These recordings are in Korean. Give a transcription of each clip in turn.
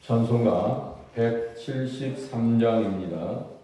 찬송가 173장입니다.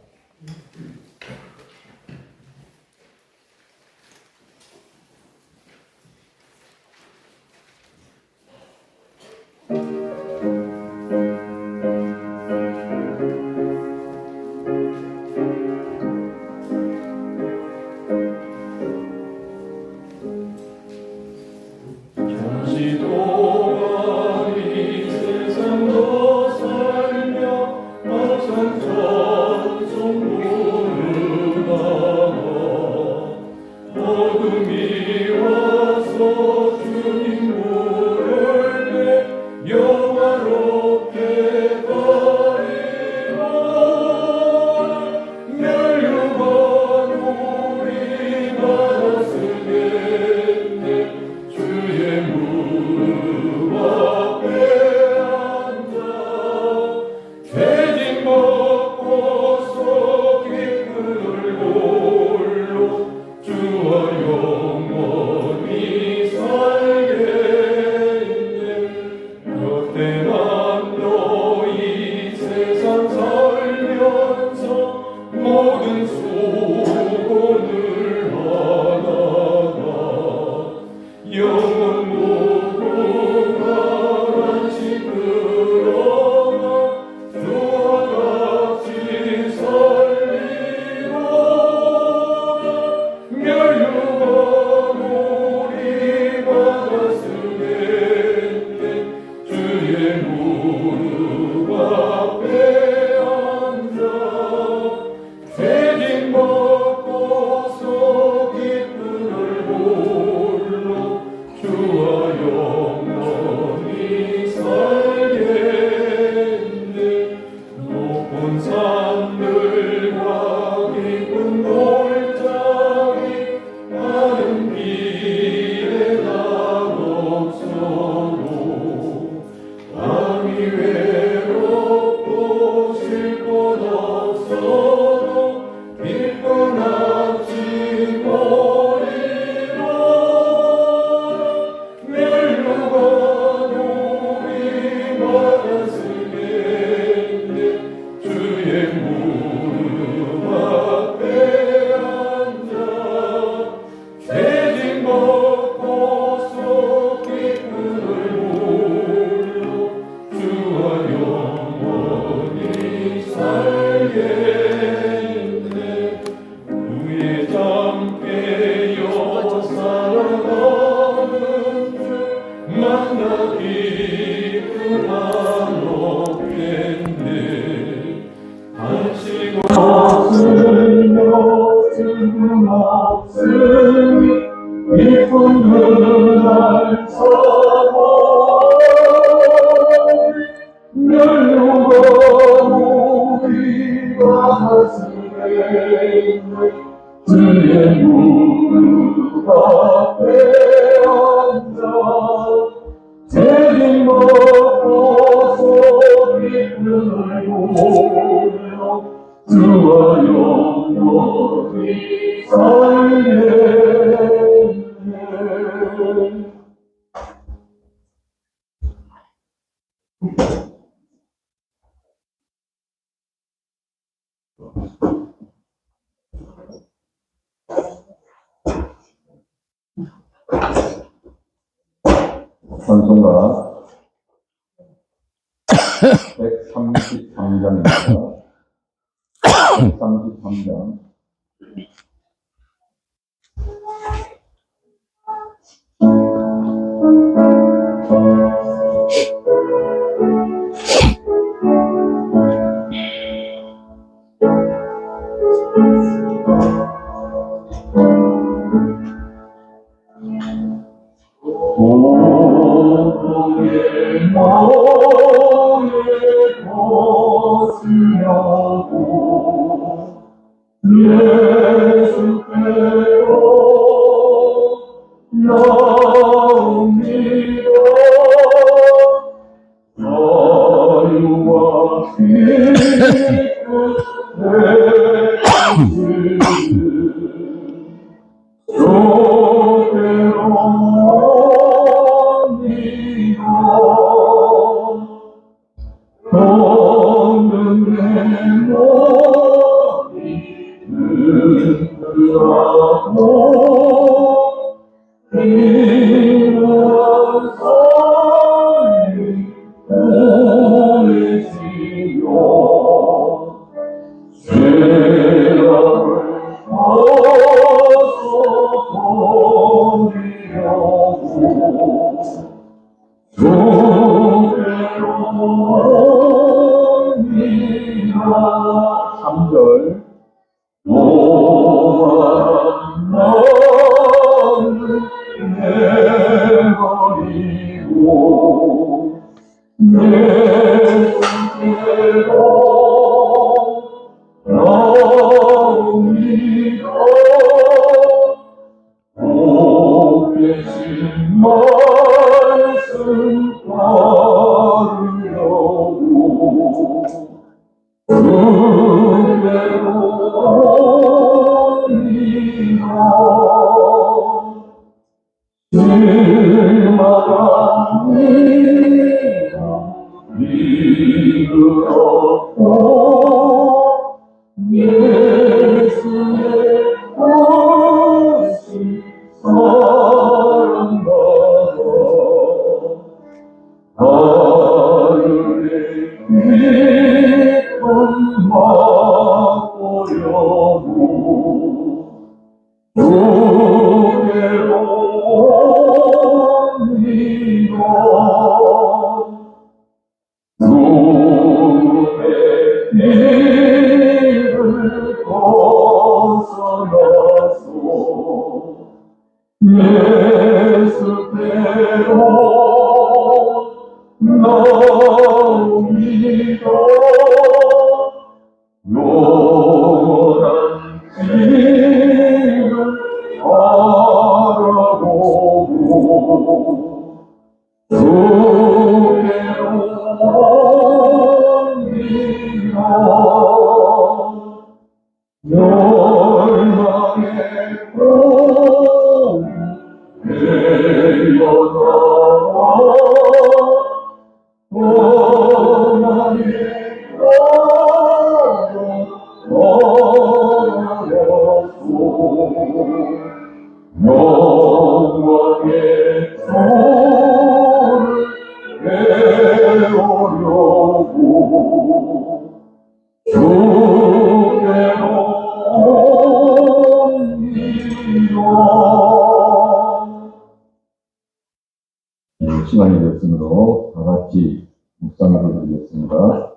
주의 무릎 앞에 앉아 책임 먹고 소리 들고 주와 영원히 살겠네. 찬송가 133장입니다. 133장. 영원의 손을 배우려고 주께로 옵니다. 시간이 됐으므로 다 같이 묵상해 드리겠습니다.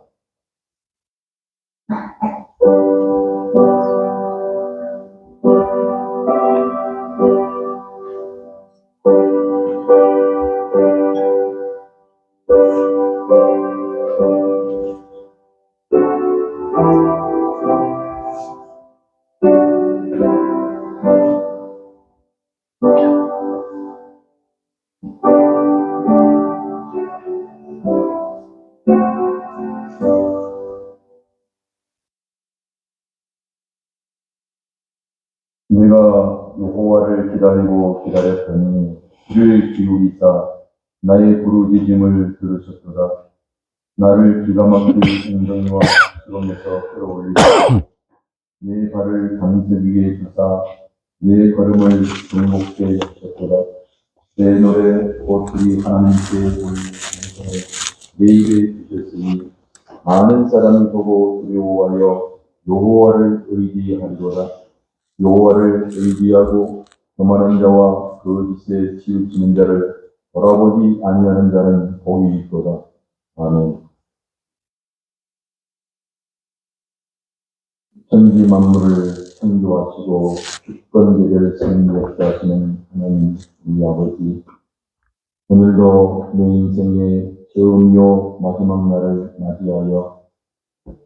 내가 여호와를 기다리고 기다렸더니 귀를 기울이사 나의 부르짖음을 들으셨도다. 나를 기가 막힌 웅덩이와 수렁에서 끌어올리사 내 발을 담들 위에 두사 내 걸음을 정복케 하셨도다. 내 노래 옷들이 하나님께 올리시면서 내 입에 주셨으니 많은 사람이 보고 두려워하여 여호와를 의지하리로다. 여호와를 의지하고 교만한 자와 거짓에 치우치는 자를 돌아보지 아니하는 자는 복이 있도다. 아멘. 천지 만물을 창조하시고 주권계를 성립하시는 하나님 우리 아버지, 오늘도 내 인생의 처음요 마지막 날을 맞이하여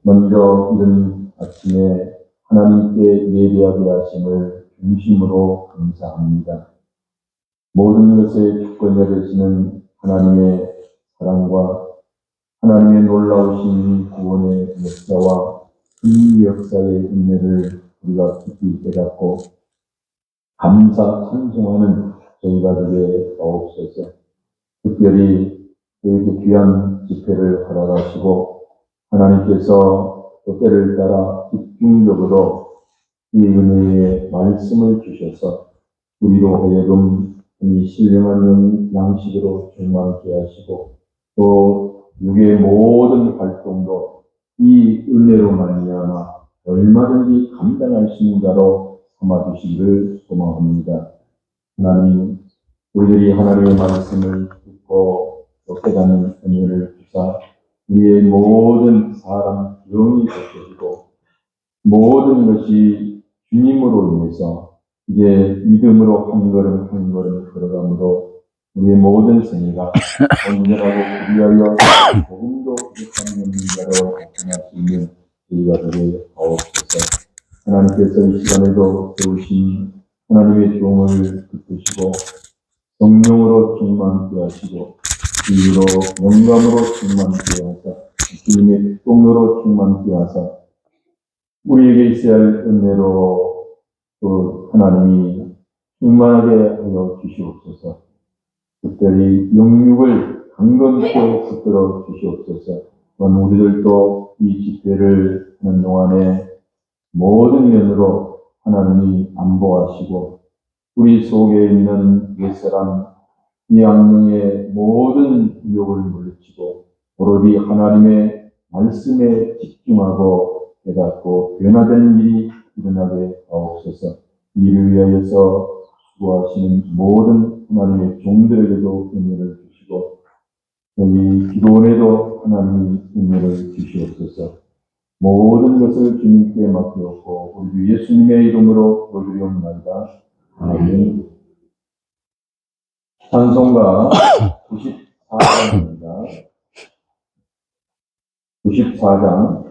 먼저 이른 아침에 하나님께 예배하게 하심을 중심으로 감사합니다. 모든 것의 주권자 되시는 하나님의 사랑과 하나님의 놀라우신 구원의 역사와 이 역사의 은혜를 우리가 깊이 깨닫고 감사 찬송하는 저희가 되게 하옵소서. 특별히 이렇게 귀한 집회를 허락하시고 하나님께서 또 때를 따라 집중적으로 이 은혜의 말씀을 주셔서 우리로 하여금 이 신령한 양식으로 충만케 하시고 또 육의 모든 활동도 이 은혜로 말미암아 얼마든지 감당할 수 있는 자로 삼아주시기를 소망합니다. 하나님, 우리들이 하나님의 말씀을 듣고 또 깨닫는 은혜를 주사 우리의 모든 사람 영이 되시고 모든 것이 주님으로 인해서 이제 믿음으로 한 걸음 한 걸음 걸어가므로 우리의 모든 생애가 온전하고 위하여 조금도 부족함이 없는 자로 나타날 수 있는 저희가 되게 하옵소서. 하나님께서 이 시간에도 세우신 하나님의 종을 붙드시고 성령으로 충만케 하시고 이로 영감으로 충만케 하사 주님의 특동으로 충만케 하사 우리에게 있어야 할 은혜로 또 하나님이 충만하게 하여 주시옵소서. 특별히 영육을 강건케 붙들어 주시옵소서. 또한 우리들도 이 집회를 하는 동안에 모든 면으로 하나님이 안보하시고 우리 속에 있는 옛사람 이 악령의 모든 유혹을 물리치고 오로지 하나님의 말씀에 집중하고 깨닫고 변화되는 일이 일어나게 하옵소서. 이를 위하여서 수고하시는 모든 하나님의 종들에게도 은혜를 주시고 여기 기도원에도 하나님이 은혜를 주시옵소서. 모든 것을 주님께 맡기옵고 우리 예수님의 이름으로 올리옵나이다. 아멘. 찬송가 94장입니다. 94장.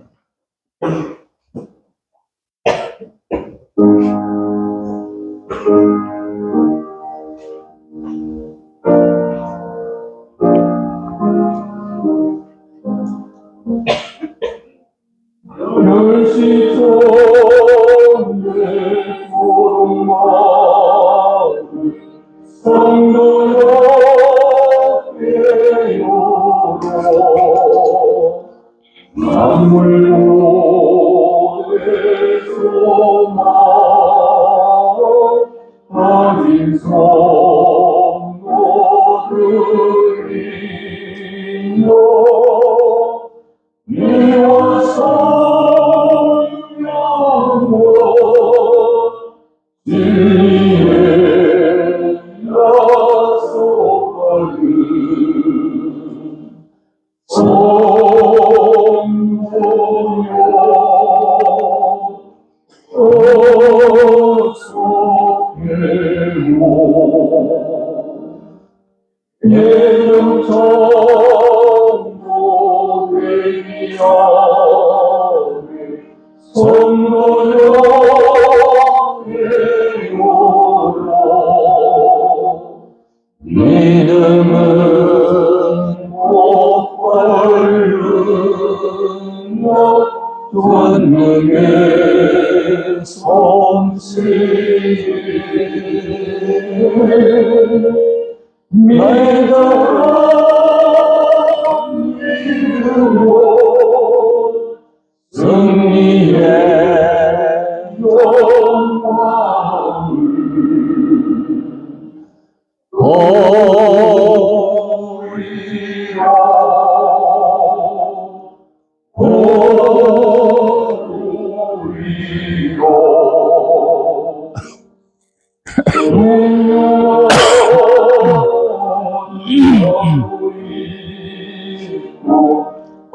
열시종의 소망 성도여 만물 모래 소망 아닌 성도들이여 이와 성령과 진리에 약속하는 믿음은 목발른 권능의 솜씨 매달한 믿음으로 승리의 영광을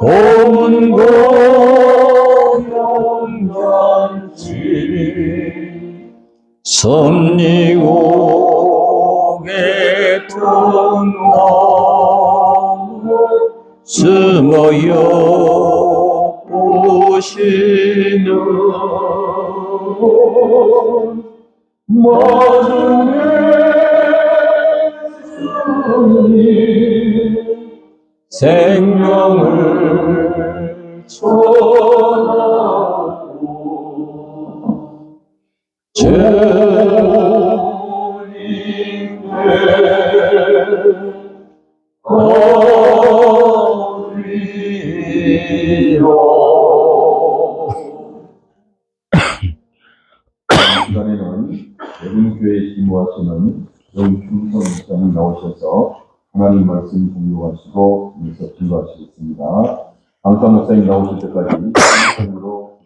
고문고 영잔치 섭리곡의 등나무 숨어여 보시는 마중의 주님 생명을 전하고 주님께 이번에는 대분교회에 임무하시는 영충성 목사님 나오셔서 하나님 말씀 공유하시고 여기서 증거하시겠습니다. 강사 목사님 나오실 때까지 으로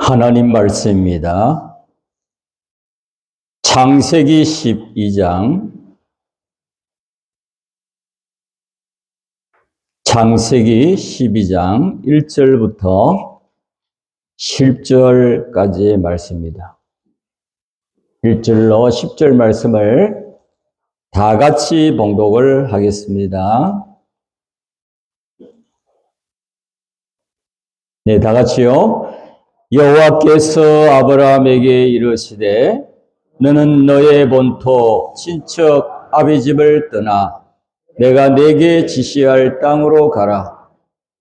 하나님 말씀입니다. 창세기 12장 창세기 12장 1절부터 10절까지의 말씀입니다. 1절로 10절 말씀을 다 같이 봉독을 하겠습니다. 네, 다 같이요. 여호와께서 아브라함에게 이르시되 너는 너의 본토 친척 아비 집을 떠나 내가 네게 지시할 땅으로 가라.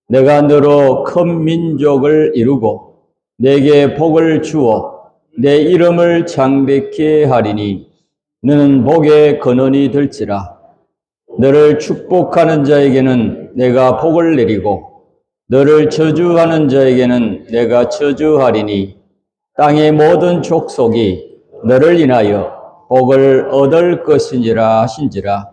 내가 너로 큰 민족을 이루고 네게 복을 주어 내 이름을 창대케 하리니 너는 복의 근원이 될지라. 너를 축복하는 자에게는 내가 복을 내리고 너를 저주하는 자에게는 내가 저주하리니 땅의 모든 족속이 너를 인하여 복을 얻을 것이니라 하신지라.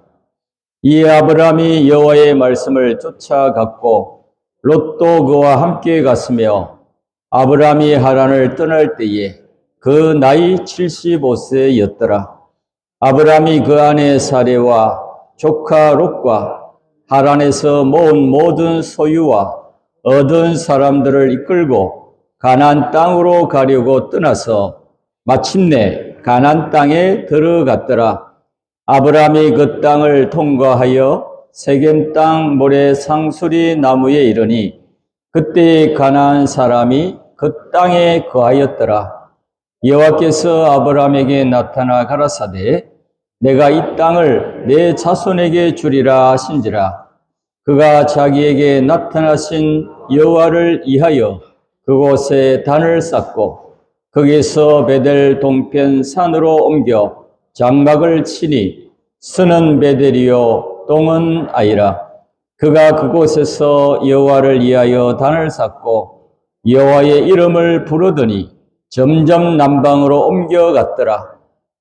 이 아브라함이 여호와의 말씀을 쫓아갔고 롯도 그와 함께 갔으며 아브라함이 하란을 떠날 때에 그 나이 75세였더라. 아브라함이 그 아내 사레와 조카 롯과 하란에서 모은 모든 소유와 얻은 사람들을 이끌고 가나안 땅으로 가려고 떠나서 마침내 가나안 땅에 들어갔더라. 아브라함이 그 땅을 통과하여 세겜 땅 모래 상수리 나무에 이르니 그때 가나안 사람이 그 땅에 거하였더라. 여호와께서 아브라함에게 나타나 가라사대 내가 이 땅을 내 자손에게 주리라 하신지라. 그가 자기에게 나타나신 여호와를 위하여 그곳에 단을 쌓고 거기서 베델 동편 산으로 옮겨 장막을 치니 스는 베델이요 동은 아이라. 그가 그곳에서 여호와를 위하여 단을 쌓고 여호와의 이름을 부르더니 점점 남방으로 옮겨갔더라.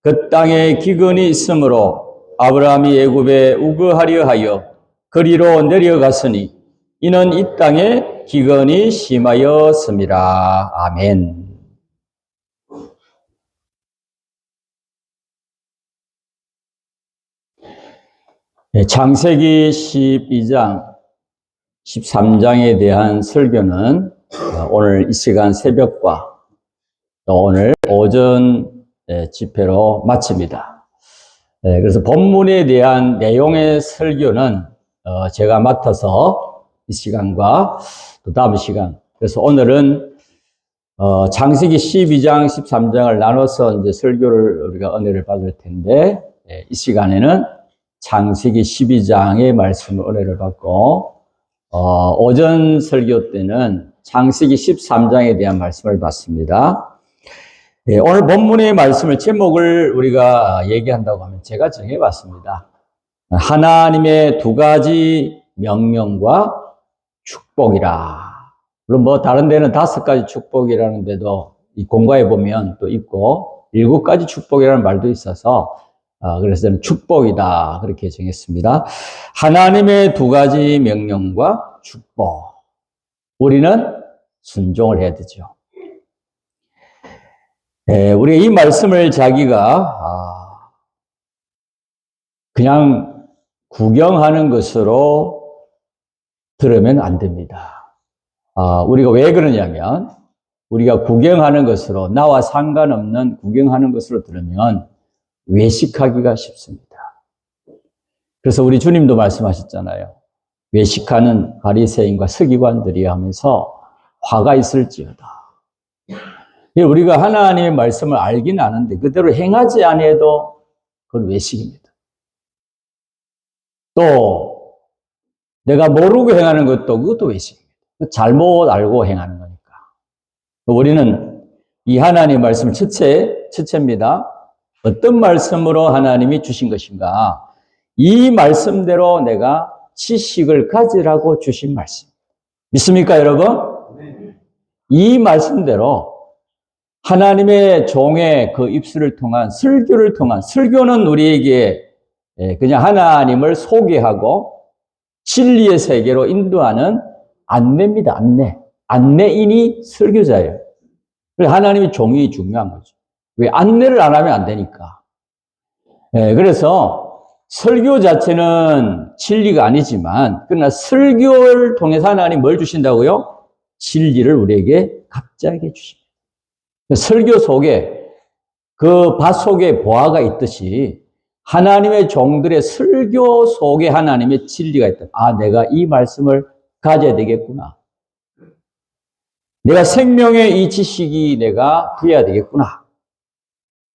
그 땅에 기근이 있으므로 아브라함이 애굽에 우거하려 하여 그리로 내려갔으니 이는 이 땅에 기근이 심하였음이라. 아멘. 창세기 12장, 13장에 대한 설교는 오늘 이 시간 새벽과 또 오늘 오전 집회로 마칩니다. 그래서 본문에 대한 내용의 설교는 제가 맡아서 이 시간과 또 다음 시간, 그래서 오늘은 창세기 12장, 13장을 나눠서 이제 설교를 우리가 은혜를 받을 텐데 이 시간에는 창세기 12장의 말씀을 은혜를 받고 오전 설교 때는 창세기 13장에 대한 말씀을 받습니다. 오늘 본문의 말씀을 제목을 우리가 얘기한다고 하면 제가 정해봤습니다. 하나님의 두 가지 명령과 축복이라. 물론 뭐 다른 데는 5가지 축복이라는데도 이 공과에 보면 또 있고 7가지 축복이라는 말도 있어서 그래서 저는 축복이다 그렇게 정했습니다. 하나님의 두 가지 명령과 축복. 우리는 순종을 해야 되죠. 우리가 이 말씀을 자기가 그냥 구경하는 것으로 들으면 안 됩니다. 우리가 왜 그러냐면 우리가 구경하는 것으로 나와 상관없는 구경하는 것으로 들으면 외식하기가 쉽습니다. 그래서 우리 주님도 말씀하셨잖아요. 외식하는 바리새인과 서기관들이 하면서 화가 있을지어다. 우리가 하나님의 말씀을 알긴 아는데 그대로 행하지 않아도 그건 외식입니다. 또 내가 모르고 행하는 것도 그것도 외식입니다. 잘못 알고 행하는 거니까. 우리는 이 하나님의 말씀을 첫째입니다. 어떤 말씀으로 하나님이 주신 것인가? 이 말씀대로 내가 지식을 가지라고 주신 말씀. 믿습니까, 여러분? 이 말씀대로 하나님의 종의 그 입술을 통한 설교를 통한, 설교는 우리에게 그냥 하나님을 소개하고 진리의 세계로 인도하는 안내입니다. 안내인이 설교자예요. 그래서 하나님의 종이 중요한 거죠. 왜? 안내를 안 하면 안 되니까. 그래서 설교 자체는 진리가 아니지만, 그러나 설교를 통해서 하나님 뭘 주신다고요? 진리를 우리에게 갑자기 주십니다. 설교 속에, 그 밭 속에 보화가 있듯이 하나님의 종들의 설교 속에 하나님의 진리가 있다. 내가 이 말씀을 가져야 되겠구나. 내가 생명의 이 지식이 내가 돼야 되겠구나.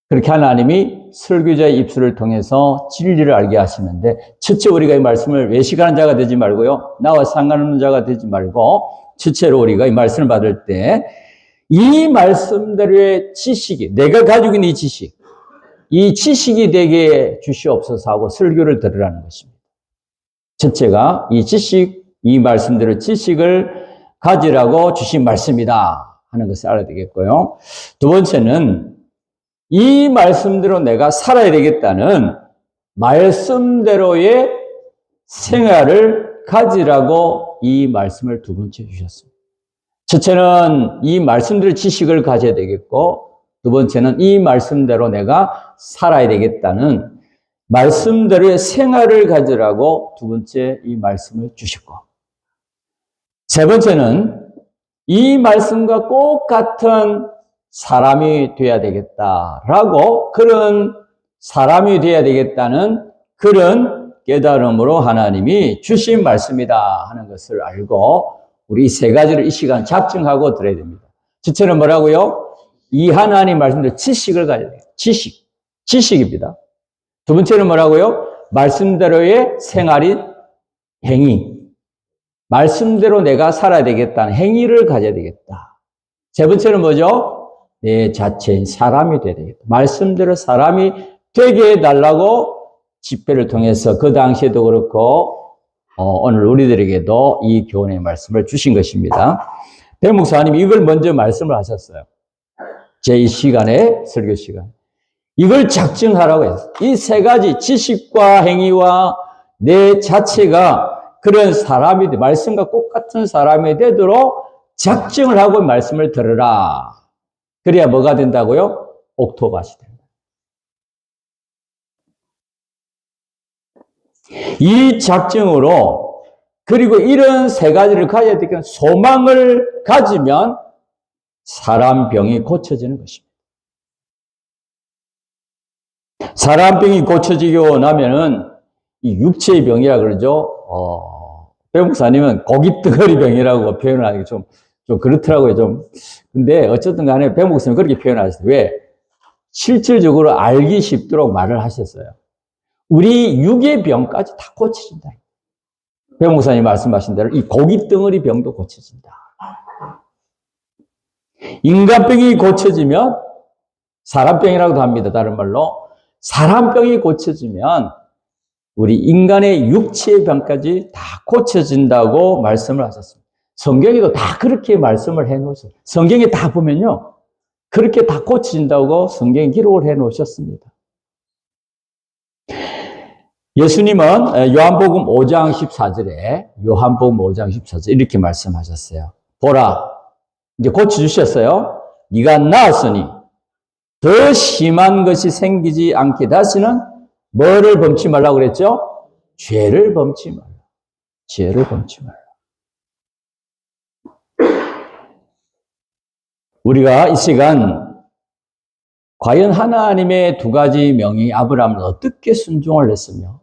그렇게 하나님이 설교자의 입술을 통해서 진리를 알게 하시는데, 첫째 우리가 이 말씀을 외식하는 자가 되지 말고요, 나와 상관없는 자가 되지 말고, 첫째로 우리가 이 말씀을 받을 때 이 말씀대로의 지식이, 내가 가지고 있는 이 지식, 이 지식이 되게 주시옵소서 하고 설교를 들으라는 것입니다. 첫째가 이 지식, 이 말씀대로 지식을 가지라고 주신 말씀이다 하는 것을 알아야 되겠고요. 두 번째는 이 말씀대로 내가 살아야 되겠다는 말씀대로의 생활을 가지라고 이 말씀을 두 번째 주셨습니다. 첫째는 이 말씀대로 지식을 가져야 되겠고, 두 번째는 이 말씀대로 내가 살아야 되겠다는 말씀대로의 생활을 가지라고 두 번째 이 말씀을 주셨고, 세 번째는 이 말씀과 똑같은 사람이 되어야 되겠다라고, 그런 사람이 되어야 되겠다는 그런 깨달음으로 하나님이 주신 말씀이다 하는 것을 알고, 우리 이 세 가지를 이 시간 작정하고 들어야 됩니다. 첫째는 뭐라고요? 이 하나님 말씀대로 지식을 가져야 돼요. 지식입니다. 두 번째는 뭐라고요? 말씀대로의 생활이 행위. 말씀대로 내가 살아야 되겠다는 행위를 가져야 되겠다. 세 번째는 뭐죠? 내 자체인 사람이 되어야 되겠다. 말씀대로 사람이 되게 해달라고 집회를 통해서 그 당시에도 그렇고 오늘 우리들에게도 이 교훈의 말씀을 주신 것입니다. 배 목사님이 이걸 먼저 말씀을 하셨어요. 제 시간에, 설교 시간. 이걸 작정하라고 했어요. 이 세 가지 지식과 행위와 내 자체가 그런 사람이, 말씀과 똑같은 사람이 되도록 작정을 하고 말씀을 들으라. 그래야 뭐가 된다고요? 옥토밭이 된다. 이 작정으로, 그리고 이런 세 가지를 가져야 되겠는 소망을 가지면 사람 병이 고쳐지는 것입니다. 사람 병이 고쳐지고 나면은 이 육체의 병이라 그러죠. 배 목사님은 고깃덩어리 병이라고 표현하는 게 좀 그렇더라고요. 근데 어쨌든 간에 배 목사님은 그렇게 표현하셨어요. 왜? 실질적으로 알기 쉽도록 말을 하셨어요. 우리 육의 병까지 다 고쳐진다. 배 목사님 말씀하신 대로 이 고깃덩어리 병도 고쳐진다. 인간병이 고쳐지면 사람병이라고도 합니다. 다른 말로 사람병이 고쳐지면 우리 인간의 육체의 병까지 다 고쳐진다고 말씀을 하셨습니다. 성경에도 다 그렇게 말씀을 해놓으셨어요. 성경에 다 보면요, 그렇게 다 고쳐진다고 성경에 기록을 해놓으셨습니다. 예수님은 요한복음 5장 14절에 이렇게 말씀하셨어요. 보라, 이제 고쳐주셨어요. 네가 나았으니 더 심한 것이 생기지 않게 다시는 뭐를 범치 말라고 그랬죠? 죄를 범치 말라. 죄를 범치 말라. 우리가 이 시간 과연 하나님의 두 가지 명의 아브라함은 어떻게 순종을 했으며,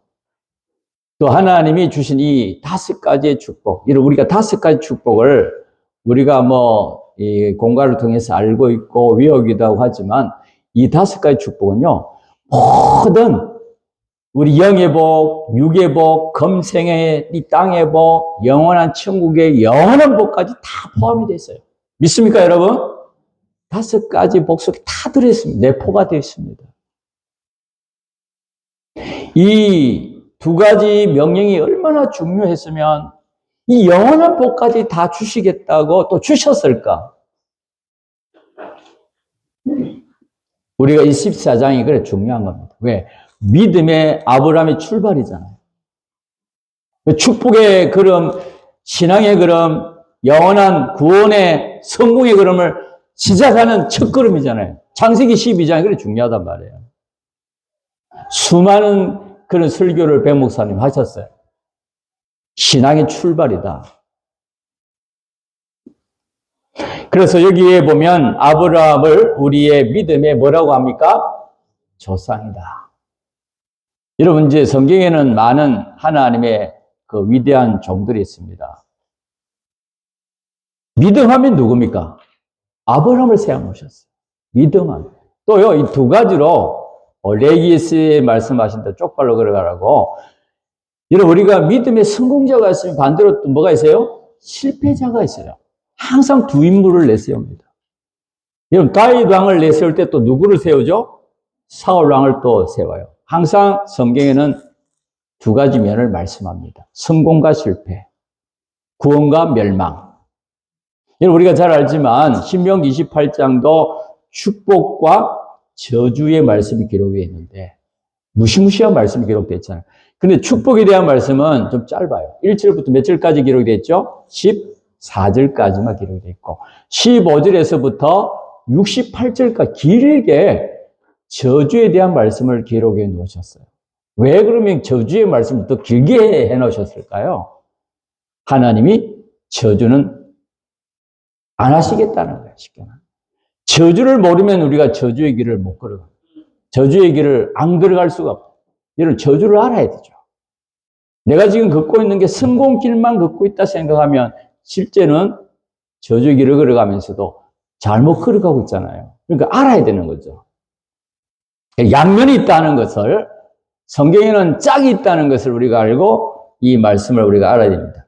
또 하나님이 주신 이 5가지의 축복, 이런 우리가 5가지 축복을 우리가 이 공간을 통해서 알고 있고 외우기도 하고 하지만, 이 5가지 축복은요, 모든 우리 영의 복, 육의 복, 금생의 이 땅의 복, 영원한 천국의 영원한 복까지 다 포함이 되어 있어요. 믿습니까, 여러분? 5가지 복 속에 다 들어있습니다. 내포가 되어 있습니다. 이 2가지 명령이 얼마나 중요했으면 이 영원한 복까지 다 주시겠다고 또 주셨을까? 우리가 이 14장이 그래 중요한 겁니다. 왜? 믿음의 아브라함의 출발이잖아요. 축복의 걸음, 신앙의 걸음, 영원한 구원의 성공의 걸음을 시작하는 첫 걸음이잖아요. 창세기 12장이 그래 중요하단 말이에요. 수많은 그런 설교를 배 목사님 하셨어요. 신앙의 출발이다. 그래서 여기에 보면 아브라함을 우리의 믿음의 뭐라고 합니까? 조상이다. 여러분, 이제 성경에는 많은 하나님의 그 위대한 종들이 있습니다. 믿음하면 누굽니까? 아브라함을 세워놓으셨어요. 믿음하면. 또요, 이 2가지로 레기에스에 말씀하신 대로 쪽발로 걸어가라고. 여러분, 우리가 믿음의 성공자가 있으면 반대로 또 뭐가 있어요? 실패자가 있어요. 항상 2 인물을 내세웁니다. 여러분, 다윗 왕을 내세울 때 또 누구를 세우죠? 사울 왕을 또 세워요. 항상 성경에는 2가지 면을 말씀합니다. 성공과 실패, 구원과 멸망. 여러분, 우리가 잘 알지만 신명기 28장도 축복과 저주의 말씀이 기록되어 있는데 무시무시한 말씀이 기록되어 있잖아요. 근데 축복에 대한 말씀은 좀 짧아요. 1절부터 몇 절까지 기록되어 있죠? 14절. 4절까지만 기록이 되어 있고 15절에서부터 68절까지 길게 저주에 대한 말씀을 기록해 놓으셨어요. 왜 그러면 저주의 말씀을 더 길게 해 놓으셨을까요? 하나님이 저주는 안 하시겠다는 거예요. 쉽게 말하면. 저주를 모르면 우리가 저주의 길을 못 걸어가. 저주의 길을 안 걸어갈 수가 없어요. 이런 저주를 알아야 되죠. 내가 지금 걷고 있는 게 성공길만 걷고 있다 생각하면 실제는 저주의 길을 걸어가면서도 잘못 걸어가고 있잖아요. 그러니까 알아야 되는 거죠. 양면이 있다는 것을, 성경에는 짝이 있다는 것을 우리가 알고 이 말씀을 우리가 알아야 됩니다.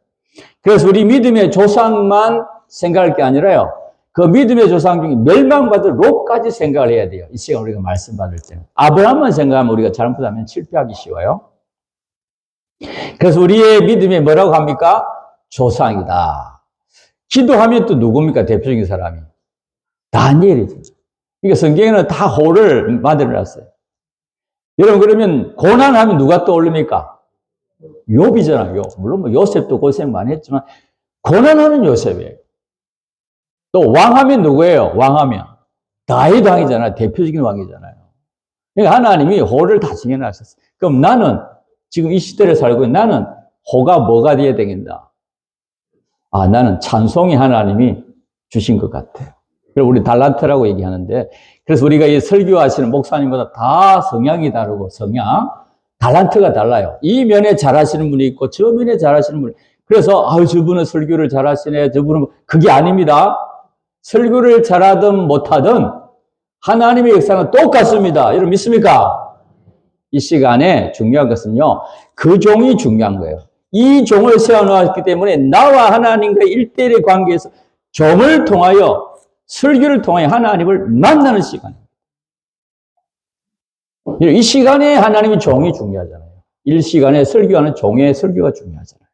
그래서 우리 믿음의 조상만 생각할 게 아니라요, 그 믿음의 조상 중에 멸망받을 롯까지 생각을 해야 돼요. 이 시간 우리가 말씀 받을 때는. 아브라함만 생각하면 우리가 잘못하면 실패하기 쉬워요. 그래서 우리의 믿음이 뭐라고 합니까? 조상이다. 기도하면 또 누굽니까? 대표적인 사람이. 다니엘이죠. 그러니까 성경에는 다 호를 만들어놨어요. 여러분, 그러면 고난하면 누가 떠오릅니까? 욥이잖아요. 물론 뭐 요셉도 고생 많이 했지만 고난하면 요셉이에요. 또 왕하면 누구예요? 왕하면 다윗 왕이잖아요. 대표적인 왕이잖아요. 그러니까 하나님이 호를 다 정해놨었어요. 그럼 나는 지금 이 시대를 살고 있는 나는 호가 뭐가 되어야 되겠나? 아, 나는 찬송이 하나님이 주신 것 같아요. 그리고 우리 달란트라고 얘기하는데, 그래서 우리가 이 설교하시는 목사님보다 다 성향이 다르고, 달란트가 달라요. 이 면에 잘하시는 분이 있고, 저 면에 잘하시는 분이. 그래서, 저분은 설교를 잘하시네, 저분은, 그게 아닙니다. 설교를 잘하든 못하든, 하나님의 역사는 똑같습니다. 여러분 믿습니까? 이 시간에 중요한 것은요, 그 종이 중요한 거예요. 이 종을 세워놓았기 때문에 나와 하나님과의 일대일의 관계에서 종을 통하여, 설교를 통하여 하나님을 만나는 시간입니다. 이 시간에 하나님의 종이 중요하잖아요. 이 시간에 설교하는 종의 설교가 중요하잖아요.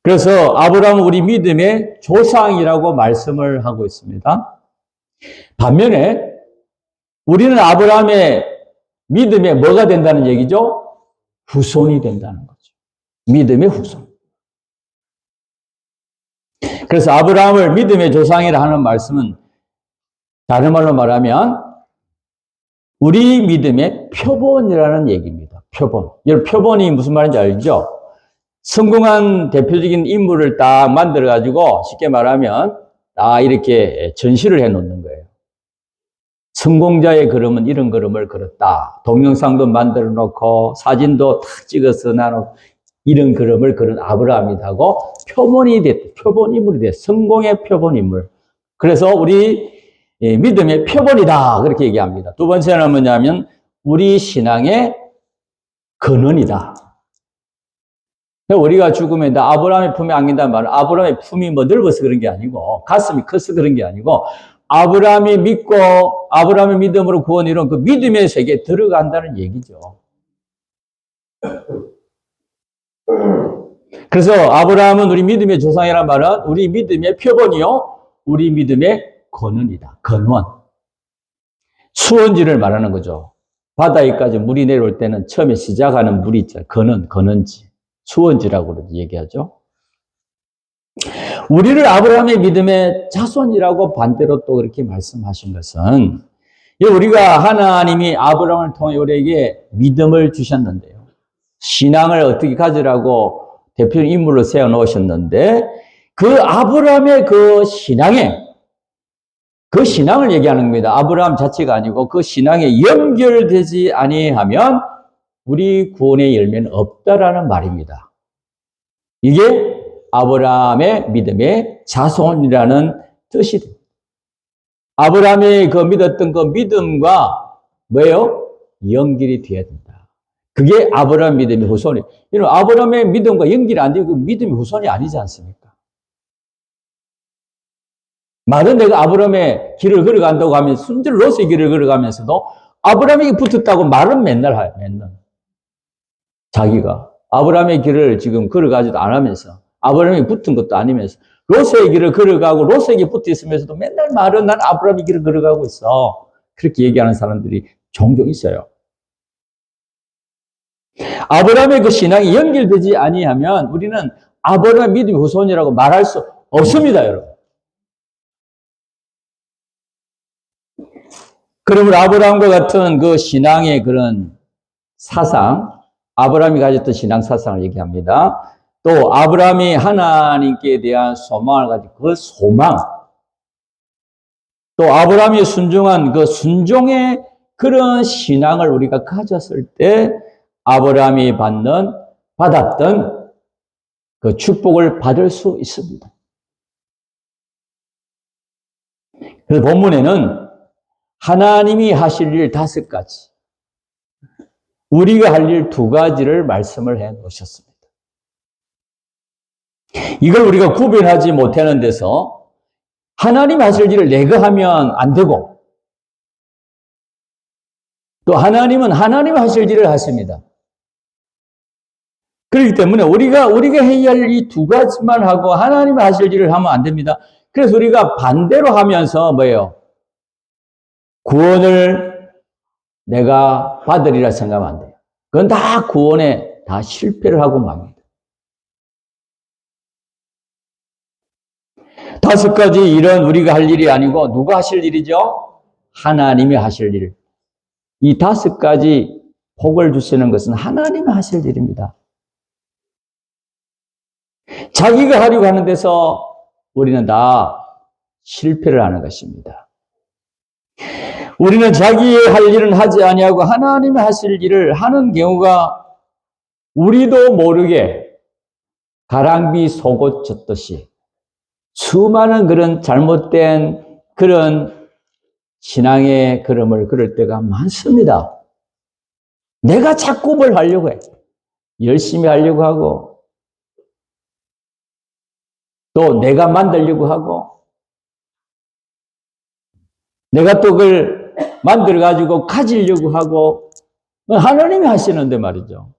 그래서 아브라함은 우리 믿음의 조상이라고 말씀을 하고 있습니다. 반면에 우리는 아브라함의 믿음에 뭐가 된다는 얘기죠? 후손이 된다는 거죠. 믿음의 후손. 그래서 아브라함을 믿음의 조상이라 하는 말씀은 다른 말로 말하면 우리 믿음의 표본이라는 얘기입니다. 표본. 여러분 표본이 무슨 말인지 알죠? 성공한 대표적인 인물을 딱 만들어가지고 쉽게 말하면 이렇게 전시를 해놓는 거예요. 성공자의 걸음은 이런 걸음을 걸었다. 동영상도 만들어 놓고 사진도 탁 찍어서 나눠 이런 걸음을 걸은 아브라함이라고 표본이 됐다. 표본 인물이 됐다. 성공의 표본 인물. 그래서 우리 믿음의 표본이다. 그렇게 얘기합니다. 두 번째는 뭐냐면 우리 신앙의 근원이다. 우리가 죽으면 아브라함의 품에 안긴다는 말은 아브라함의 품이 뭐 넓어서 그런 게 아니고 가슴이 커서 그런 게 아니고 아브라함이 믿고 아브라함의 믿음으로 구원 이룬 그 믿음의 세계에 들어간다는 얘기죠. 그래서 아브라함은 우리 믿음의 조상이란 말은 우리 믿음의 표본이요, 우리 믿음의 근원이다. 근원. 수원지를 말하는 거죠. 바다에까지 물이 내려올 때는 처음에 시작하는 물이 있잖아요. 근원지. 수원지라고 얘기하죠. 우리를 아브라함의 믿음의 자손이라고 반대로 또 그렇게 말씀하신 것은 우리가 하나님이 아브라함을 통해 우리에게 믿음을 주셨는데요. 신앙을 어떻게 가지라고 대표적인 인물로 세워놓으셨는데 그 아브라함의 그 신앙을 얘기하는 겁니다. 아브라함 자체가 아니고 그 신앙에 연결되지 아니하면 우리 구원의 열매는 없다라는 말입니다. 이게 아브라함의 믿음의 자손이라는 뜻이 됩니다. 아브라함이 그 믿었던 그 믿음과 뭐예요? 연결이 되어야 된다. 그게 아브라함 믿음의 후손이에요. 아브라함의 믿음과 연결이 안 되고 그 믿음의 후손이 아니지 않습니까? 말은 내가 아브라함의 길을 걸어간다고 하면 순전히 롯의 길을 걸어가면서도 아브라함에게 붙었다고 말은 맨날 해요. 맨날. 자기가 아브라함의 길을 지금 걸어가지도 않으면서 아브라함이 붙은 것도 아니면서 롯의 길을 걸어가고 롯에게 붙어 있으면서도 맨날 말은 난 아브라함의 길을 걸어가고 있어. 그렇게 얘기하는 사람들이 종종 있어요. 아브라함의 그 신앙이 연결되지 아니하면 우리는 아브라함 믿음의 후손이라고 말할 수 없습니다, 여러분. 그러므로 아브라함과 같은 그 신앙의 그런 사상, 아브라함이 가졌던 신앙 사상을 얘기합니다. 또 아브라함이 하나님께 대한 소망을 가지고 그 소망, 또 아브라함이 순종한 그 순종의 그런 신앙을 우리가 가졌을 때 아브라함이 받았던 그 축복을 받을 수 있습니다. 그래서 본문에는 하나님이 하실 일 5가지, 우리가 할 일 2가지를 말씀을 해 놓으셨습니다. 이걸 우리가 구별하지 못하는 데서 하나님 하실 일을 내가 하면 안 되고, 또 하나님은 하나님 하실 일을 하십니다. 그렇기 때문에 우리가 해야 할 이 2가지만 하고 하나님 하실 일을 하면 안 됩니다. 그래서 우리가 반대로 하면서 뭐예요? 구원을 내가 받으리라 생각하면 안 돼요. 그건 다 구원에 다 실패를 하고 맙니다. 5가지 일은 우리가 할 일이 아니고 누가 하실 일이죠? 하나님이 하실 일. 이 5가지 복을 주시는 것은 하나님이 하실 일입니다. 자기가 하려고 하는 데서 우리는 다 실패를 하는 것입니다. 우리는 자기의 할 일은 하지 아니하고 하나님이 하실 일을 하는 경우가 우리도 모르게 가랑비 속옷 젖듯이 수많은 그런 잘못된 그런 신앙의 걸음을 걸을 때가 많습니다. 내가 자꾸 뭘 하려고 해. 열심히 하려고 하고, 또 내가 만들려고 하고, 내가 또 그걸 만들어가지고 가지려고 하고, 하나님이 하시는데 말이죠.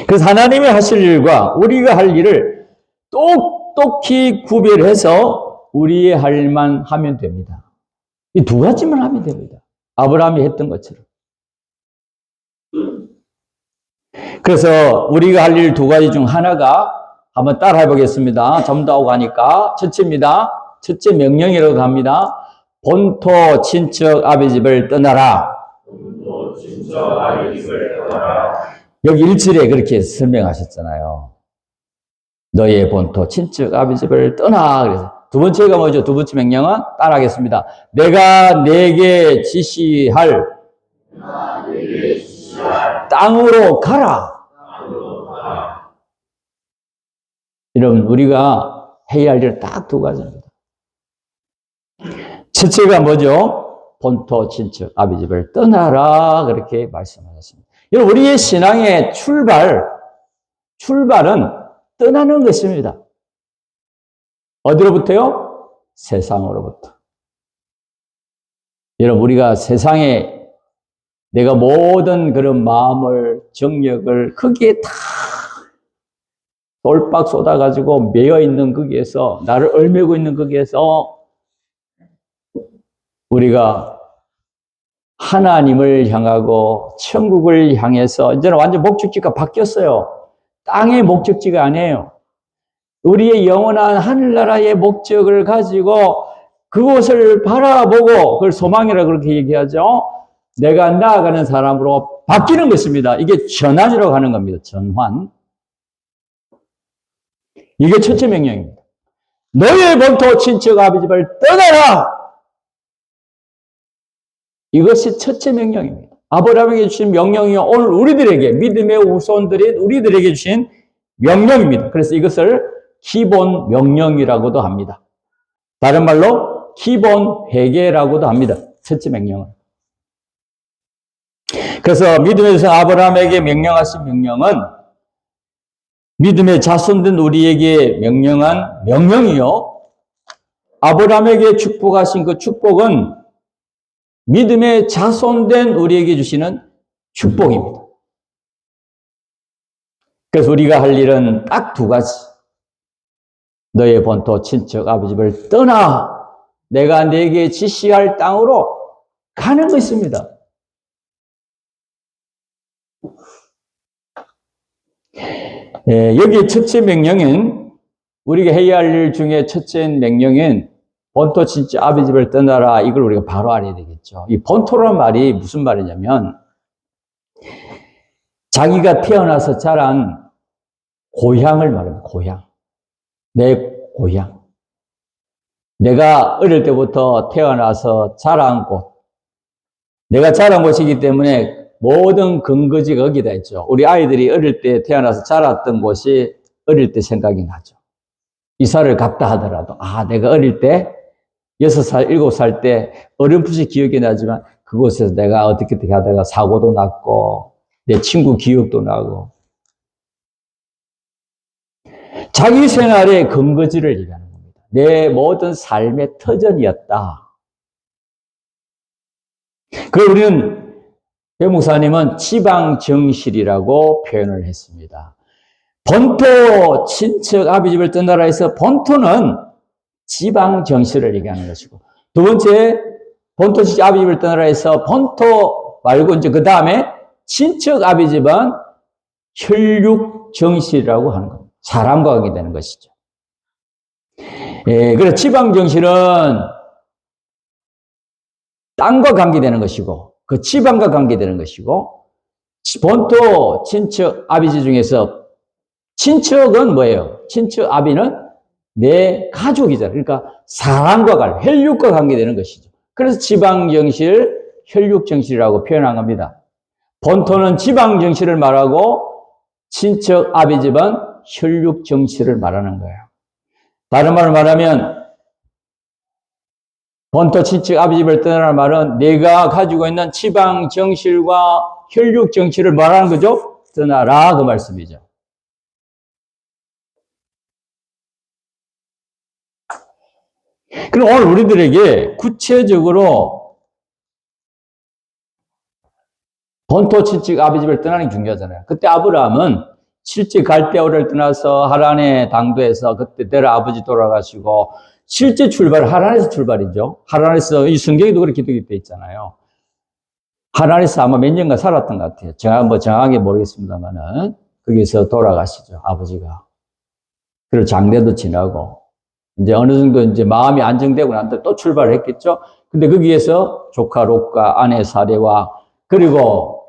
그래서 하나님이 하실 일과 우리가 할 일을 똑똑히 구별해서 우리의 할 일만 하면 됩니다. 이 2가지만 하면 됩니다. 아브라함이 했던 것처럼. 그래서 우리가 할 일 2가지 중 하나가 한번 따라 해보겠습니다. 좀 더 가니까 첫째입니다. 첫째 명령이라고 합니다. 본토 친척 아비 집을 떠나라. 본토 친척 아비 집을 떠나라. 여기 1절에 그렇게 설명하셨잖아요. 너의 본토 친척 아비 집을 떠나. 그래서 2번째가 뭐죠? 2번째 명령은 따라하겠습니다. 내가 내게 지시할 땅으로 가라. 여러분, 우리가 해야 할 일 딱 2가지입니다. 첫째가 뭐죠? 본토 친척 아비 집을 떠나라. 그렇게 말씀하셨습니다. 여러분, 우리의 신앙의 출발은 떠나는 것입니다. 어디로부터요? 세상으로부터. 여러분, 우리가 세상에 내가 모든 그런 마음을, 정력을 거기에 다 돌박 쏟아가지고 매여 있는 거기에서, 나를 얽매고 있는 거기에서 우리가 하나님을 향하고 천국을 향해서 이제는 완전 목적지가 바뀌었어요. 땅의 목적지가 아니에요. 우리의 영원한 하늘나라의 목적을 가지고 그곳을 바라보고 그걸 소망이라고 그렇게 얘기하죠. 내가 나아가는 사람으로 바뀌는 것입니다. 이게 전환이라고 하는 겁니다. 전환. 이게 첫째 명령입니다. 너의 본토 친척 아비 집을 떠나라. 이것이 첫째 명령입니다. 아브라함에게 주신 명령이 오늘 우리들에게, 믿음의 후손들인 우리들에게 주신 명령입니다. 그래서 이것을 기본 명령이라고도 합니다. 다른 말로 기본 회개라고도 합니다. 첫째 명령은. 그래서 믿음에서 아브라함에게 명령하신 명령은 믿음의 자손된 우리에게 명령한 명령이요. 아브라함에게 축복하신 그 축복은 믿음의 자손된 우리에게 주시는 축복입니다. 그래서 우리가 할 일은 딱 2가지. 너의 본토 친척 아비 집을 떠나 내가 네게 지시할 땅으로 가는 것입니다. 여기 첫째 명령은, 우리가 해야 할 일 중에 첫째 명령은 본토 친척 아비 집을 떠나라. 이걸 우리가 바로 알아야 되겠죠. 이 본토란 말이 무슨 말이냐면, 자기가 태어나서 자란 고향을 말합니다. 고향. 내 고향. 내가 어릴 때부터 태어나서 자란 곳. 내가 자란 곳이기 때문에 모든 근거지가 거기다 있죠. 우리 아이들이 어릴 때 태어나서 자랐던 곳이 어릴 때 생각이 나죠. 이사를 갔다 하더라도, 내가 어릴 때 6살, 7살 때 어렴풋이 기억이 나지만 그곳에서 내가 어떻게 하다가 사고도 났고 내 친구 기억도 나고, 자기 생활의 근거지를 얘기하는 겁니다. 내 모든 삶의 터전이었다. 그걸 우리는 배 목사님은 지방정실이라고 표현을 했습니다. 본토 친척 아비 집을 떠나라 해서 본토는 지방정실을 얘기하는 것이고, 두 번째 본토 친척 아비 집을 떠나라 해서 본토 말고 이제 그 다음에 친척 아비 집은 혈육정실이라고 하는 겁니다. 사람과 관계되는 것이죠. 그래서 지방정실은 땅과 관계되는 것이고, 그 지방과 관계되는 것이고, 본토 친척 아비지 중에서 친척은 뭐예요? 친척 아비는 내 가족이잖아요. 그러니까 사람과 혈육과 관계되는 것이죠. 그래서 지방정실, 혈육정실이라고 표현한 겁니다. 본토는 지방정실을 말하고 친척 아비집은 혈육정실을 말하는 거예요. 다른 말로 말하면 본토 친척 아비집을 떠나라는 말은 내가 가지고 있는 지방정실과 혈육정실을 말하는 거죠. 떠나라, 그 말씀이죠. 그럼 오늘 우리들에게 구체적으로 본토 친척 아비집을 떠나는 게 중요하잖아요. 그때 아브라함은 실제 갈대아우를 떠나서 하란의 당도에서, 그때 데라 아버지 돌아가시고 실제 출발, 하란에서 출발이죠. 하란에서, 이 성경에도 그렇게 되어 있잖아요. 하란에서 아마 몇 년간 살았던 것 같아요. 제가 뭐 정확하게 모르겠습니다만은 거기서 돌아가시죠, 아버지가. 그리고 장례도 지나고 이제 어느 정도 이제 마음이 안정되고 난 다음에 또 출발을 했겠죠. 근데 거기에서 조카 롯과 아내 사례와 그리고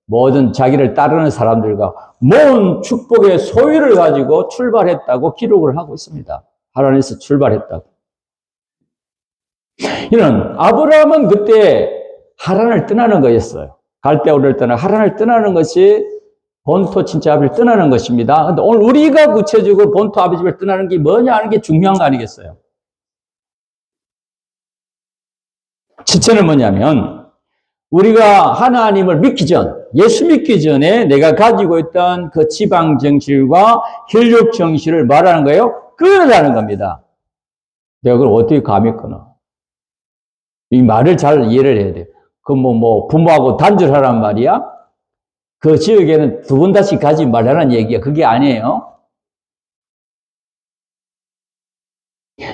모든 자기를 따르는 사람들과 모은 축복의 소유를 가지고 출발했다고 기록을 하고 있습니다. 하란에서 출발했다고. 이는 아브라함은 그때 하란을 떠나는 거였어요. 갈대아우를 떠나 하란을 떠나는 것이 본토 친척 아비를 떠나는 것입니다. 그런데 오늘 우리가 구체적으로 본토 아비집을 떠나는 게 뭐냐 하는 게 중요한 거 아니겠어요? 첫째는 뭐냐면, 우리가 하나님을 믿기 전, 예수 믿기 전에 내가 가지고 있던 그 지방 정실과 혈육 정실을 말하는 거예요. 끊으라는 겁니다. 내가 그걸 어떻게 감히 끊어? 이 말을 잘 이해를 해야 돼요. 그 부모하고 단절하란 말이야? 그 지역에는 두 번 다시 가지 말라는 얘기야. 그게 아니에요.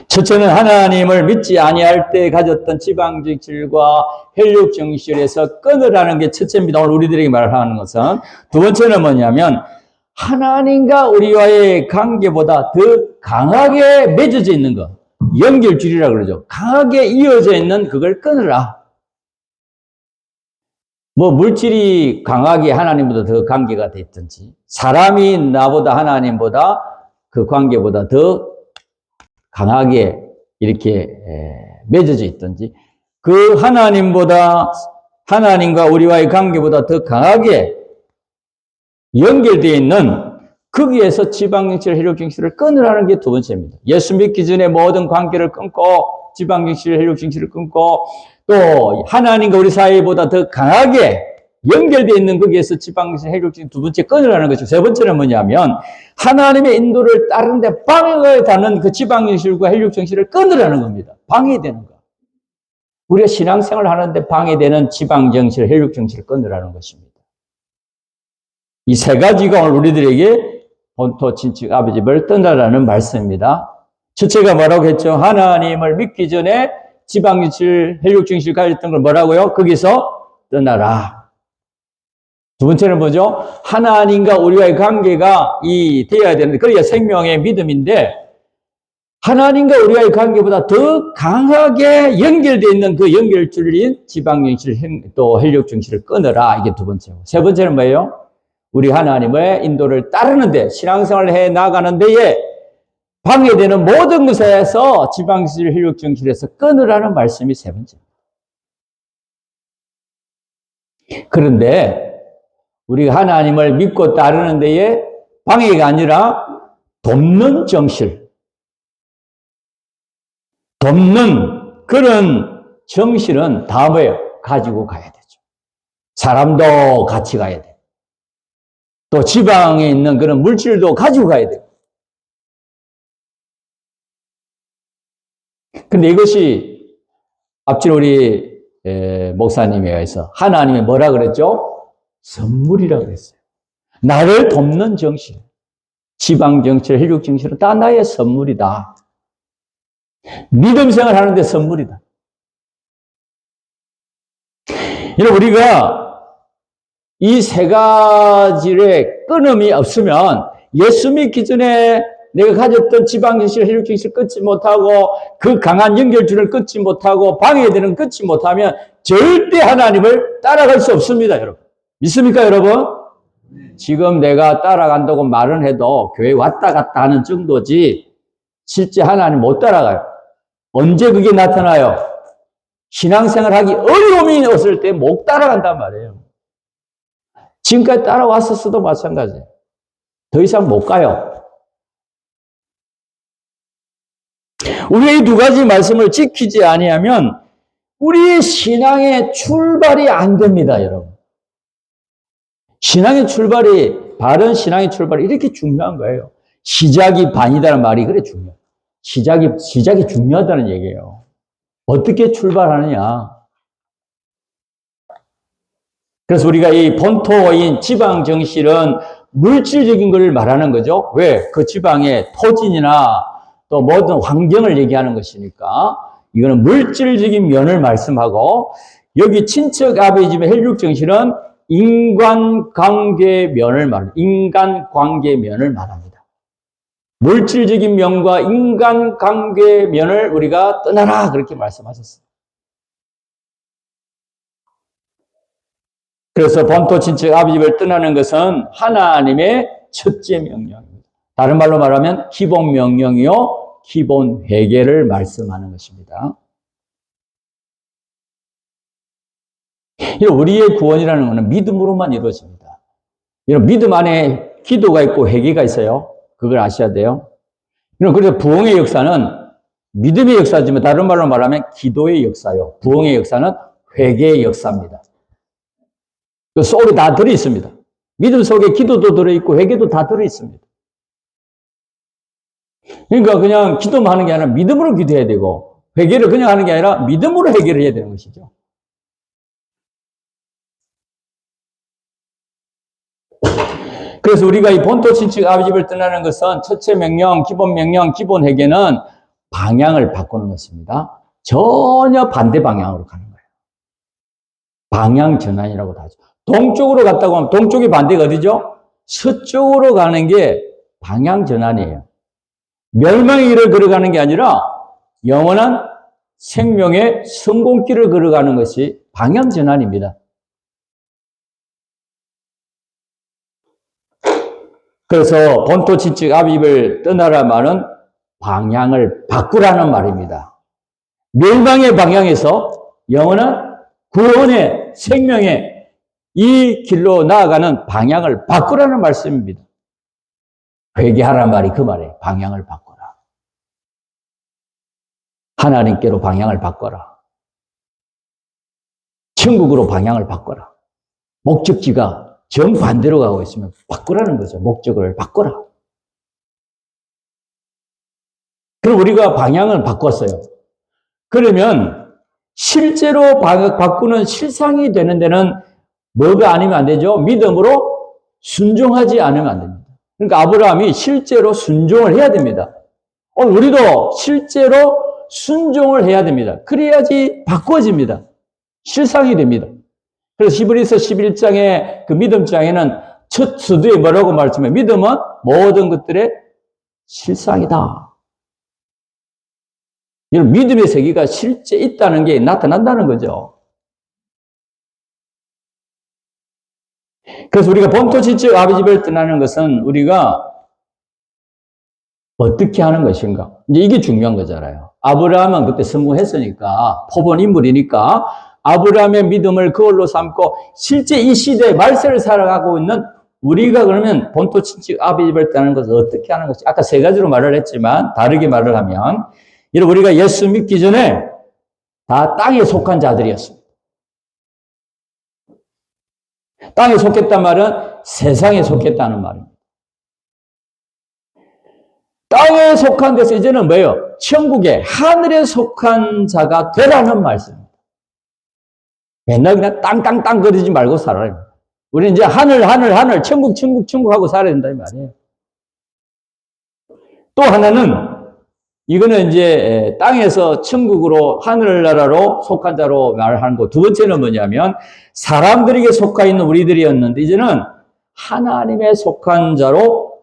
첫째는 하나님을 믿지 아니할 때 가졌던 지방정실과 혈육정실에서 끊으라는 게 첫째입니다. 오늘 우리들에게 말하는 것은. 두 번째는 뭐냐면, 하나님과 우리와의 관계보다 더 강하게 맺어져 있는 것. 연결줄이라고 그러죠. 강하게 이어져 있는 그걸 끊으라. 물질이 강하게 하나님보다 더 관계가 됐든지, 사람이 나보다 하나님보다 그 관계보다 더 강하게 이렇게 맺어져 있든지, 그 하나님과 우리와의 관계보다 더 강하게 연결되어 있는 거기에서 지방정실, 혈육정실을 끊으라는 게 두 번째입니다. 예수 믿기 전에 모든 관계를 끊고 지방정실, 혈육정실을 끊고, 또 하나님과 우리 사이보다 더 강하게 연결되어 있는 거기에서 지방정실, 혈육정실 두 번째 끊으라는 것이고, 세 번째는 뭐냐면 하나님의 인도를 따르는데 방해가 되는 그 지방정실과 혈육정실을 끊으라는 겁니다. 방해되는 거. 우리가 신앙생활을 하는데 방해되는 지방정실, 혈육정실을 끊으라는 것입니다. 이 세 가지가 오늘 우리들에게 본토 친척 아비집을 떠나라는 말씀입니다. 첫째가 뭐라고 했죠? 하나님을 믿기 전에 지방정실, 혈육정실 가졌던 걸 뭐라고요? 거기서 떠나라. 두 번째는 뭐죠? 하나님과 우리와의 관계가 되어야 되는데, 그래야 생명의 믿음인데, 하나님과 우리와의 관계보다 더 강하게 연결되어 있는 그 연결줄인 지방정실, 또 혈육정실을 끊어라. 이게 두 번째고. 세 번째는 뭐예요? 우리 하나님의 인도를 따르는데, 신앙생활을 해 나가는 데에 방해되는 모든 것에서 지방정실, 혈육정실에서 끊으라는 말씀이 세 번째. 그런데 우리가 하나님을 믿고 따르는 데에 방해가 아니라 돕는 정실, 돕는 그런 정신은 다 뭐예요? 가지고 가야 되죠. 사람도 같이 가야 돼요. 또 지방에 있는 그런 물질도 가지고 가야 돼요. 근데 이것이 앞질 우리 목사님에 의해서 하나님이 뭐라 그랬죠? 선물이라 그랬어요. 나를 돕는 정신, 지방 정신, 혈육 정신은 다 나의 선물이다. 믿음 생활 하는데 선물이다. 여러분, 우리가 이 세 가지의 끊음이 없으면 예수 믿기 전에 내가 가졌던 지방정실, 혈육정실을 끊지 못하고 그 강한 연결줄을 끊지 못하고 방해되는 끊지 못하면 절대 하나님을 따라갈 수 없습니다, 여러분. 믿습니까, 여러분? 지금 내가 따라간다고 말은 해도 교회 왔다 갔다 하는 정도지 실제 하나님 못 따라가요. 언제 그게 나타나요? 신앙생활 하기 어려움이 없을 때 못 따라간단 말이에요. 지금까지 따라왔었어도 마찬가지예요. 더 이상 못 가요. 우리가 이 두 가지 말씀을 지키지 아니하면 우리의 신앙의 출발이 안 됩니다, 여러분. 신앙의 출발이, 바른 신앙의 출발이 이렇게 중요한 거예요. 시작이 반이다는 말이 그래 중요해요. 시작이 중요하다는 얘기예요. 어떻게 출발하느냐. 그래서 우리가 이 본토인 지방 정실은 물질적인 걸 말하는 거죠. 왜? 그 지방의 토진이나 또 모든 환경을 얘기하는 것이니까 이거는 물질적인 면을 말씀하고, 여기 친척 아베이즘의 혈육 정신은 인간관계 면을 말합니다. 인간관계 면을 말합니다. 물질적인 면과 인간관계 면을 우리가 떠나라 그렇게 말씀하셨어요. 그래서 본토 친척 아버지를 떠나는 것은 하나님의 첫째 명령입니다. 다른 말로 말하면 기본 명령이요, 기본 회개를 말씀하는 것입니다. 우리의 구원이라는 것은 믿음으로만 이루어집니다. 믿음 안에 기도가 있고 회개가 있어요. 그걸 아셔야 돼요. 그래서 부흥의 역사는 믿음의 역사지만 다른 말로 말하면 기도의 역사요. 부흥의 역사는 회개의 역사입니다. 그 속에 다 들어있습니다. 믿음 속에 기도도 들어있고 회개도 다 들어있습니다. 그러니까 그냥 기도만 하는 게 아니라 믿음으로 기도해야 되고, 회개를 그냥 하는 게 아니라 믿음으로 회개를 해야 되는 것이죠. 그래서 우리가 이 본토 친척 아버지를 떠나는 것은 첫째 명령, 기본 회개는 방향을 바꾸는 것입니다. 전혀 반대 방향으로 가는 거예요. 방향 전환이라고도 하죠. 동쪽으로 갔다고 하면 동쪽의 반대가 어디죠? 서쪽으로 가는 게 방향 전환이에요. 멸망의 길을 걸어가는 게 아니라 영원한 생명의 성공길을 걸어가는 것이 방향 전환입니다. 그래서 본토 친척 아비집을 떠나라 말은 방향을 바꾸라는 말입니다. 멸망의 방향에서 영원한 구원의 생명의 이 길로 나아가는 방향을 바꾸라는 말씀입니다. 회개하라는 말이 그 말이에요. 방향을 바꿔라. 하나님께로 방향을 바꿔라. 천국으로 방향을 바꿔라. 목적지가 정반대로 가고 있으면 바꾸라는 거죠. 목적을 바꿔라. 그럼 우리가 방향을 바꿨어요. 그러면 실제로 바꾸는 실상이 되는 데는 뭐가 아니면 안 되죠? 믿음으로 순종하지 않으면 안 됩니다. 그러니까 아브라함이 실제로 순종을 해야 됩니다. 우리도 실제로 순종을 해야 됩니다. 그래야지 바꿔집니다. 실상이 됩니다. 그래서 히브리서 11장의 그 믿음장에는 첫 서두에 뭐라고 말씀해? 믿음은 모든 것들의 실상이다. 여러분, 믿음의 세계가 실제 있다는 게 나타난다는 거죠. 그래서 우리가 본토지적 아비 집을 떠나는 것은 우리가 어떻게 하는 것인가? 이제 이게 중요한 거잖아요. 아브라함은 그때 성공했으니까, 포본 인물이니까, 아브라함의 믿음을 그걸로 삼고, 실제 이 시대에 말세를 살아가고 있는 우리가 그러면 본토지적 아비 집을 떠나는 것을 어떻게 하는 것이? 아까 세 가지로 말을 했지만, 다르게 말을 하면, 여러분, 우리가 예수 믿기 전에 다 땅에 속한 자들이었습니다. 땅에 속했단 말은 세상에 속했다는 말입니다. 땅에 속한 데서 이제는 뭐예요? 천국에, 하늘에 속한 자가 되라는 말씀입니다. 맨날 그냥 땅 거리지 말고 살아요. 우리는 이제 하늘, 천국 하고 살아야 된다, 이 말이에요. 또 하나는, 이거는 이제 땅에서 천국으로, 하늘나라로 속한 자로 말하는 거. 두 번째는 뭐냐면, 사람들에게 속하 있는 우리들이었는데, 이제는 하나님에 속한 자로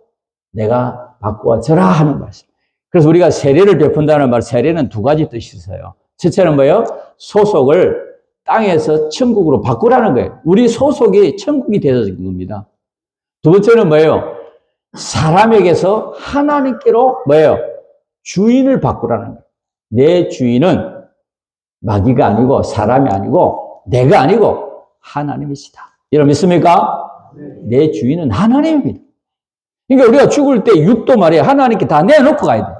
내가 바꾸어져라 하는 말씀. 그래서 우리가 세례를 베푼다는 말, 세례는 두 가지 뜻이 있어요. 첫째는 뭐예요? 소속을 땅에서 천국으로 바꾸라는 거예요. 우리 소속이 천국이 되어진 겁니다. 두 번째는 뭐예요? 사람에게서 하나님께로 뭐예요? 주인을 바꾸라는 거예요. 내 주인은 마귀가 아니고 사람이 아니고 내가 아니고 하나님이시다. 여러분 믿습니까? 내 주인은 하나님입니다. 그러니까 우리가 죽을 때 육도 말이야. 하나님께 다 내놓고 가야 돼.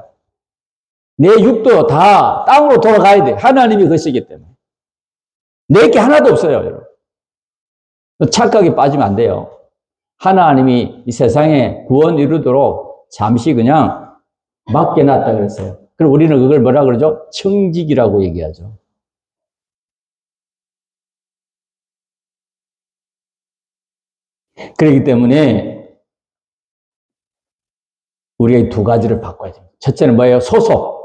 내 육도 다 땅으로 돌아가야 돼. 하나님이 것이기 때문에. 내게 하나도 없어요, 여러분. 착각에 빠지면 안 돼요. 하나님이 이 세상에 구원 이루도록 잠시 그냥 맡겨놨다 그랬어요. 그럼 우리는 그걸 뭐라 그러죠? 청직이라고 얘기하죠. 그렇기 때문에 우리가 이 두 가지를 바꿔야 됩니다. 첫째는 뭐예요? 소속.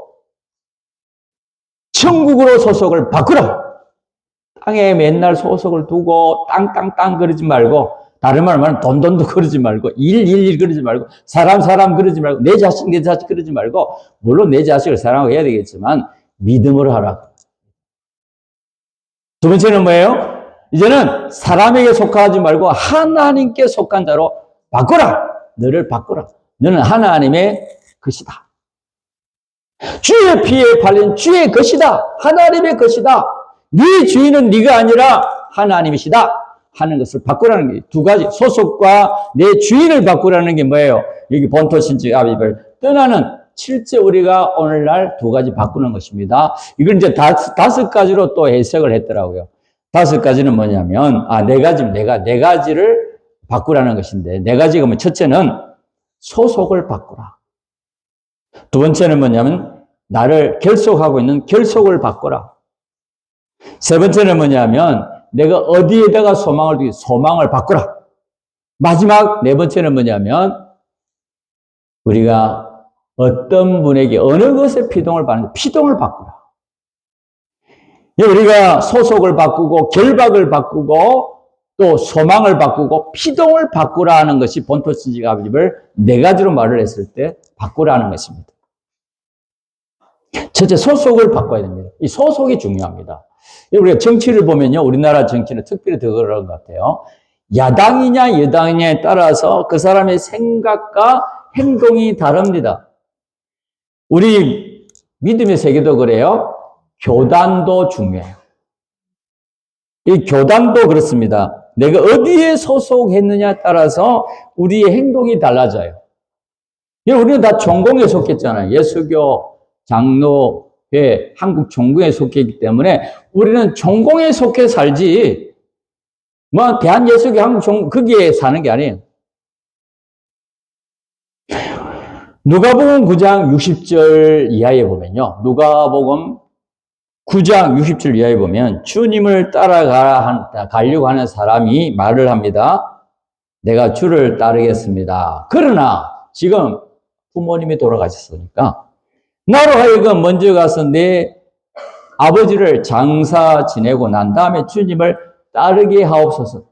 천국으로 소속을 바꾸라. 땅에 맨날 소속을 두고 땅 그러지 말고, 다른 말로 말하면 돈도 그러지 말고, 일 그러지 말고, 사람 그러지 말고, 내 자식 그러지 말고, 물론 내 자식을 사랑하고 해야 되겠지만 믿음으로 하라. 두 번째는 뭐예요? 이제는 사람에게 속하지 말고 하나님께 속한 자로 바꾸라. 너를 바꾸라. 너는 하나님의 것이다. 주의 피에 팔린 주의 것이다. 하나님의 것이다. 네 주인은 네가 아니라 하나님이시다 하는 것을 바꾸라는 게 두 가지. 소속과 내 주인을 바꾸라는 게 뭐예요? 여기 본토신적 아비를 떠나는 실제 우리가 오늘날 두 가지 바꾸는 것입니다. 이걸 이제 다섯 가지로 또 해석을 했더라고요. 다섯 가지는 뭐냐면, 네 가지를 바꾸라는 것인데, 네 가지가 뭐, 첫째는 소속을 바꾸라. 두 번째는 뭐냐면, 나를 결속하고 있는 결속을 바꾸라. 세 번째는 뭐냐면, 내가 어디에다가 소망을 바꾸라. 마지막 네 번째는 뭐냐면, 우리가 어떤 분에게 어느 것에 피동을 받는지 피동을 바꾸라. 우리가 소속을 바꾸고 결박을 바꾸고 또 소망을 바꾸고 피동을 바꾸라는 것이 본토신적 아비집을 네 가지로 말을 했을 때 바꾸라는 것입니다. 첫째, 소속을 바꿔야 됩니다. 이 소속이 중요합니다. 우리가 정치를 보면요, 우리나라 정치는 특별히 더 그런 것 같아요. 야당이냐 여당이냐에 따라서 그 사람의 생각과 행동이 다릅니다. 우리 믿음의 세계도 그래요. 교단도 중요해요. 이 교단도 그렇습니다. 내가 어디에 소속했느냐에 따라서 우리의 행동이 달라져요. 우리는 다 종공에 속했잖아요. 예수교, 장로회, 한국 종공에 속했기 때문에 우리는 종공에 속해 살지, 대한예수교, 한국 종공, 거기에 사는 게 아니에요. 누가복음 9장 60절 이하에 보면요. 누가복음 9장 60절 이하에 보면 주님을 따라가려고 하는 사람이 말을 합니다. 내가 주를 따르겠습니다. 그러나 지금 부모님이 돌아가셨으니까 나로 하여금 먼저 가서 내 아버지를 장사 지내고 난 다음에 주님을 따르게 하옵소서.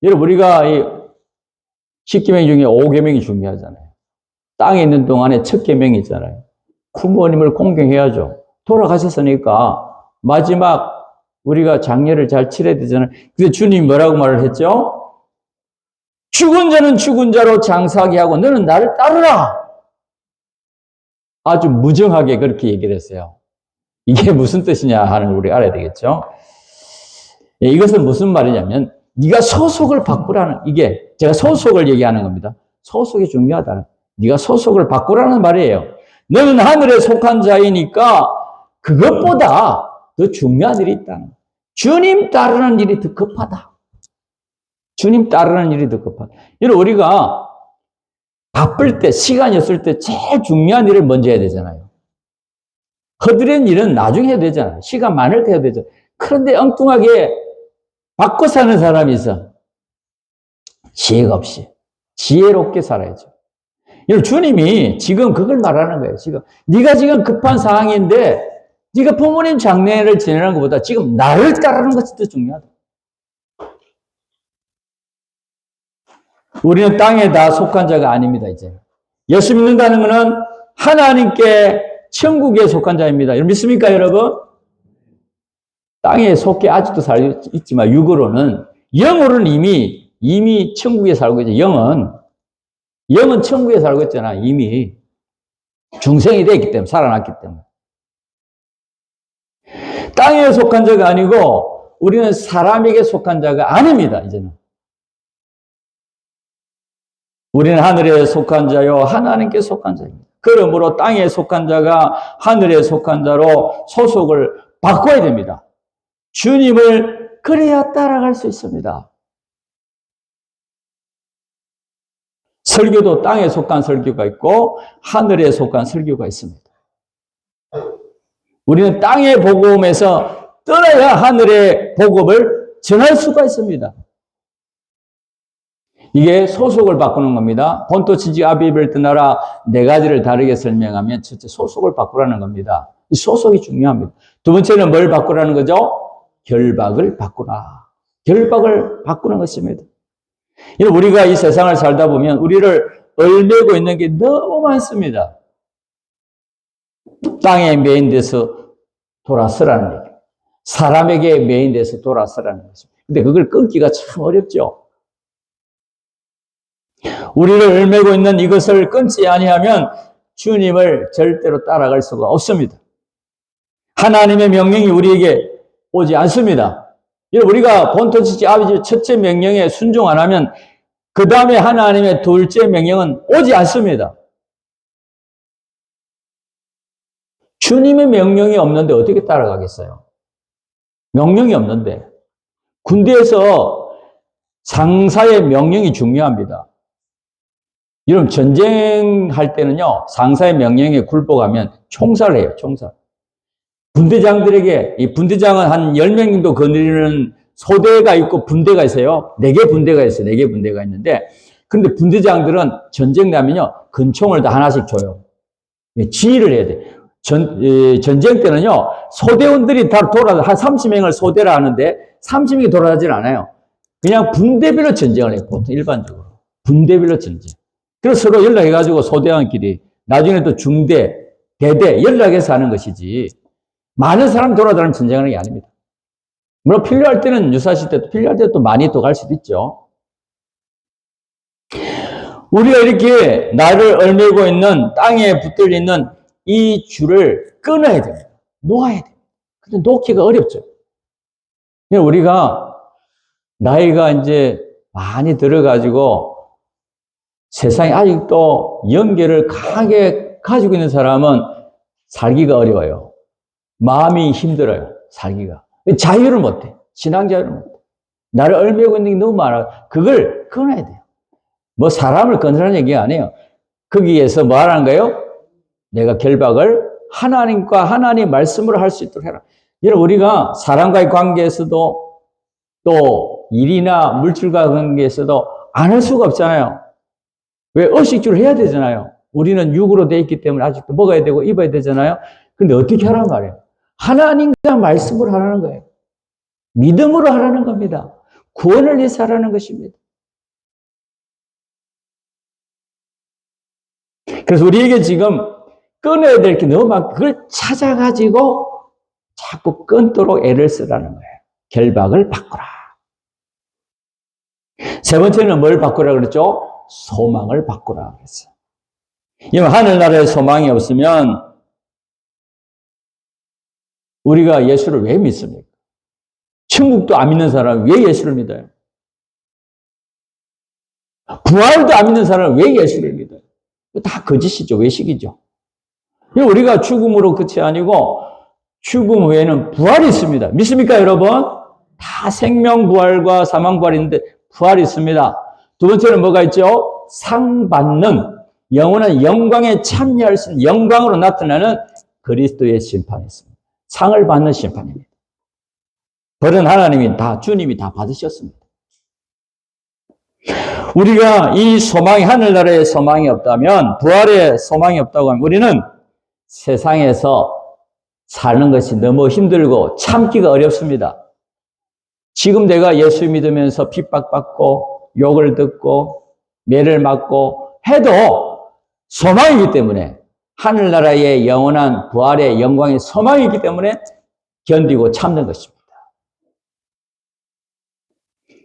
여러분, 우리가 이 10계명 중에 5계명이 중요하잖아요. 땅에 있는 동안에 첫 계명이 있잖아요. 부모님을 공경해야죠. 돌아가셨으니까 마지막 우리가 장례를 잘 치러야 되잖아요. 근데 주님이 뭐라고 말을 했죠? 죽은 자는 죽은 자로 장사하게 하고 너는 나를 따르라. 아주 무정하게 그렇게 얘기를 했어요. 이게 무슨 뜻이냐 하는 걸 우리 알아야 되겠죠? 예, 이것은 무슨 말이냐면 네가 소속을 바꾸라는, 이게 제가 소속을 얘기하는 겁니다. 소속이 중요하다는, 네가 소속을 바꾸라는 말이에요. 너는 하늘에 속한 자이니까 그것보다 더 중요한 일이 있다는, 주님 따르는 일이 더 급하다. 주님 따르는 일이 더 급하다. 여러분, 우리가 바쁠 때, 시간이 없을 때 제일 중요한 일을 먼저 해야 되잖아요. 허드렛 일은 나중에 해야 되잖아요. 시간 많을 때 해야 되잖아요. 그런데 엉뚱하게 바꿔 사는 사람이 있어. 지혜가 없이. 지혜롭게 살아야죠. 여러분, 주님이 지금 그걸 말하는 거예요. 지금 네가 지금 급한 상황인데 네가 부모님 장례를 지내는 것보다 지금 나를 따르는 것이 더 중요하다. 우리는 땅에 다 속한 자가 아닙니다, 이제. 예수 믿는다는 것은 하나님께 천국에 속한 자입니다. 여러분 믿습니까, 여러분? 땅에 속해 아직도 살고 있지만, 육으로는, 영으로는 이미 천국에 살고 있죠. 영은 천국에 살고 있잖아, 이미. 중생이 되었기 때문에, 살아났기 때문에. 땅에 속한 자가 아니고, 우리는 사람에게 속한 자가 아닙니다, 이제는. 우리는 하늘에 속한 자요, 하나님께 속한 자입니다. 그러므로 땅에 속한 자가 하늘에 속한 자로 소속을 바꿔야 됩니다. 주님을 그래야 따라갈 수 있습니다. 설교도 땅에 속한 설교가 있고 하늘에 속한 설교가 있습니다. 우리는 땅의 복음에서 떠나야 하늘의 복음을 전할 수가 있습니다. 이게 소속을 바꾸는 겁니다. 본토 지지 아비를 떠나라, 네 가지를 다르게 설명하면 첫째 소속을 바꾸라는 겁니다. 이 소속이 중요합니다. 두 번째는 뭘 바꾸라는 거죠? 결박을 바꾸라. 결박을 바꾸는 것입니다. 우리가 이 세상을 살다 보면 우리를 얽매고 있는 게 너무 많습니다. 땅에 매인돼서 돌아서라는 얘기입니다. 사람에게 매인돼서 돌아서라는 것입니다. 근데 그걸 끊기가 참 어렵죠. 우리를 얽매고 있는 이것을 끊지 아니하면 주님을 절대로 따라갈 수가 없습니다. 하나님의 명령이 우리에게 오지 않습니다. 우리가 본토지지 아버지 첫째 명령에 순종 안 하면 그 다음에 하나님의 둘째 명령은 오지 않습니다. 주님의 명령이 없는데 어떻게 따라가겠어요? 명령이 없는데. 군대에서 상사의 명령이 중요합니다. 여러분, 전쟁할 때는요, 상사의 명령에 굴복하면 총살을 해요, 총살. 분대장들에게, 이 분대장은 한 10명 정도 거느리는 소대가 있고 분대가 있어요. 4개 분대가 있어요. 4개 분대가 있는데, 근데 분대장들은 전쟁 나면요, 근총을 다 하나씩 줘요. 지휘를 해야 돼. 전쟁 때는요, 소대원들이 다 한 30명을 소대라 하는데, 30명이 돌아가질 않아요. 그냥 분대별로 전쟁을 해요, 보통 일반적으로. 분대별로 전쟁. 그래서 서로 연락해가지고 소대원끼리 나중에 또 중대, 대대 연락해서 하는 것이지 많은 사람 돌아다니는 전쟁하는 게 아닙니다. 물론 필요할 때는 유사시 때도 필요할 때도 많이 또 갈 수도 있죠. 우리가 이렇게 나를 얽매고 있는 땅에 붙들려 있는 이 줄을 끊어야 됩니다. 놓아야 됩니다. 근데 놓기가 어렵죠. 우리가 나이가 이제 많이 들어가지고 세상에 아직도 연계를 강하게 가지고 있는 사람은 살기가 어려워요. 마음이 힘들어요, 살기가. 자유를 못해. 신앙 자유를 못해. 나를 얽매고 있는 게 너무 많아. 그걸 끊어야 돼요. 뭐 사람을 끊으라는 얘기가 아니에요. 거기에서 뭐 하라는 거예요? 내가 결박을 하나님과 하나님 말씀으로 할 수 있도록 해라. 여러분, 우리가 사람과의 관계에서도 또 일이나 물질과 관계에서도 안 할 수가 없잖아요. 왜? 의식주를 해야 되잖아요. 우리는 육으로 돼 있기 때문에 아직도 먹어야 되고 입어야 되잖아요. 근데 어떻게 하란 말이에요? 하나님과 말씀으로 하라는 거예요. 믿음으로 하라는 겁니다. 구원을 위해서 하라는 것입니다. 그래서 우리에게 지금 끊어야 될 게 너무 많고 그걸 찾아가지고 자꾸 끊도록 애를 쓰라는 거예요. 결박을 바꾸라. 세 번째는 뭘 바꾸라 그랬죠? 소망을 바꾸라 그랬어요. 하늘나라에 소망이 없으면 우리가 예수를 왜 믿습니까? 천국도 안 믿는 사람은 왜 예수를 믿어요? 부활도 안 믿는 사람은 왜 예수를 믿어요? 다 거짓이죠. 외식이죠. 우리가 죽음으로 끝이 아니고 죽음 후에는 부활이 있습니다. 믿습니까, 여러분? 다 생명부활과 사망부활인데 부활이 있습니다. 두 번째는 뭐가 있죠? 상 받는 영원한 영광에 참여할 수 있는 영광으로 나타나는 그리스도의 심판이 있습니다. 상을 받는 심판입니다. 벌은 하나님이 주님이 다 받으셨습니다. 우리가 이 소망이, 하늘나라에 소망이 없다면, 부활에 소망이 없다고 하면 우리는 세상에서 사는 것이 너무 힘들고 참기가 어렵습니다. 지금 내가 예수 믿으면서 핍박받고 욕을 듣고 매를 맞고 해도 소망이기 때문에, 하늘나라의 영원한 부활의 영광의 소망이기 때문에 견디고 참는 것입니다.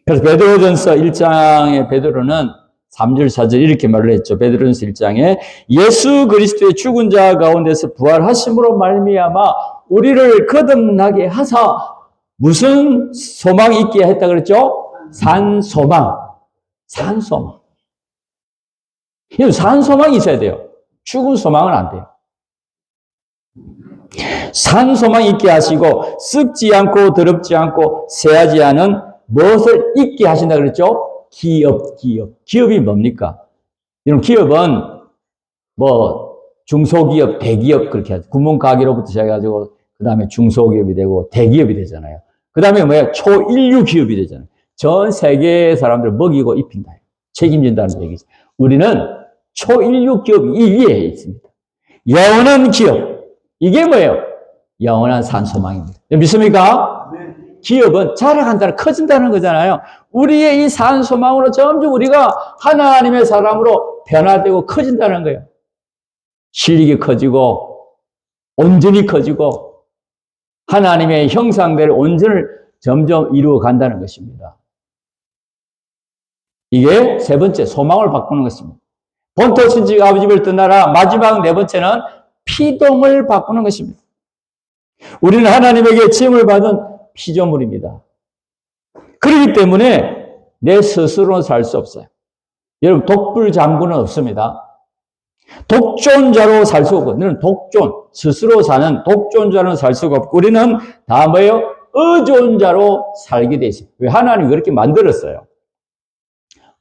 그래서 베드로전서 1장의 베드로는 3절 4절 이렇게 말을 했죠. 베드로전서 1장에 예수 그리스도의 죽은 자 가운데서 부활하심으로 말미암아 우리를 거듭나게 하사, 무슨 소망이 있게 했다 그랬죠? 산소망. 산소망. 산소망이 있어야 돼요. 죽은 소망은 안 돼요. 산소망이 있게 하시고 썩지 않고 더럽지 않고 쇠하지 않은 무엇을 있게 하신다 그랬죠? 기업. 기업이 뭡니까? 이런 기업은 중소기업, 대기업 그렇게 하죠. 구멍가게로부터 시작해가지고 그 다음에 중소기업이 되고 대기업이 되잖아요. 그 다음에 뭐예요? 초인류 기업이 되잖아요. 전 세계의 사람들을 먹이고 입힌다. 책임진다는 얘기죠. 우리는 초인류 기업이 이 위에 있습니다. 영원한 기업. 이게 뭐예요? 영원한 산소망입니다. 믿습니까? 네. 기업은 자라간다는, 커진다는 거잖아요. 우리의 이 산소망으로 점점 우리가 하나님의 사람으로 변화되고 커진다는 거예요. 실력이 커지고 온전히 커지고 하나님의 형상대로 온전을 점점 이루어 간다는 것입니다. 이게 세 번째, 소망을 바꾸는 것입니다. 본토 친척 아버지 집을 떠나라. 마지막 네 번째는 피동을 바꾸는 것입니다. 우리는 하나님에게 지음을 받은 피조물입니다. 그렇기 때문에 내 스스로는 살 수 없어요. 여러분, 독불장군은 없습니다. 독존자로 살 수 없고, 우리는 스스로 사는 독존자로는 살 수가 없고, 우리는 다 뭐예요? 의존자로 살게 돼 있어요. 왜? 하나님이 그렇게 만들었어요.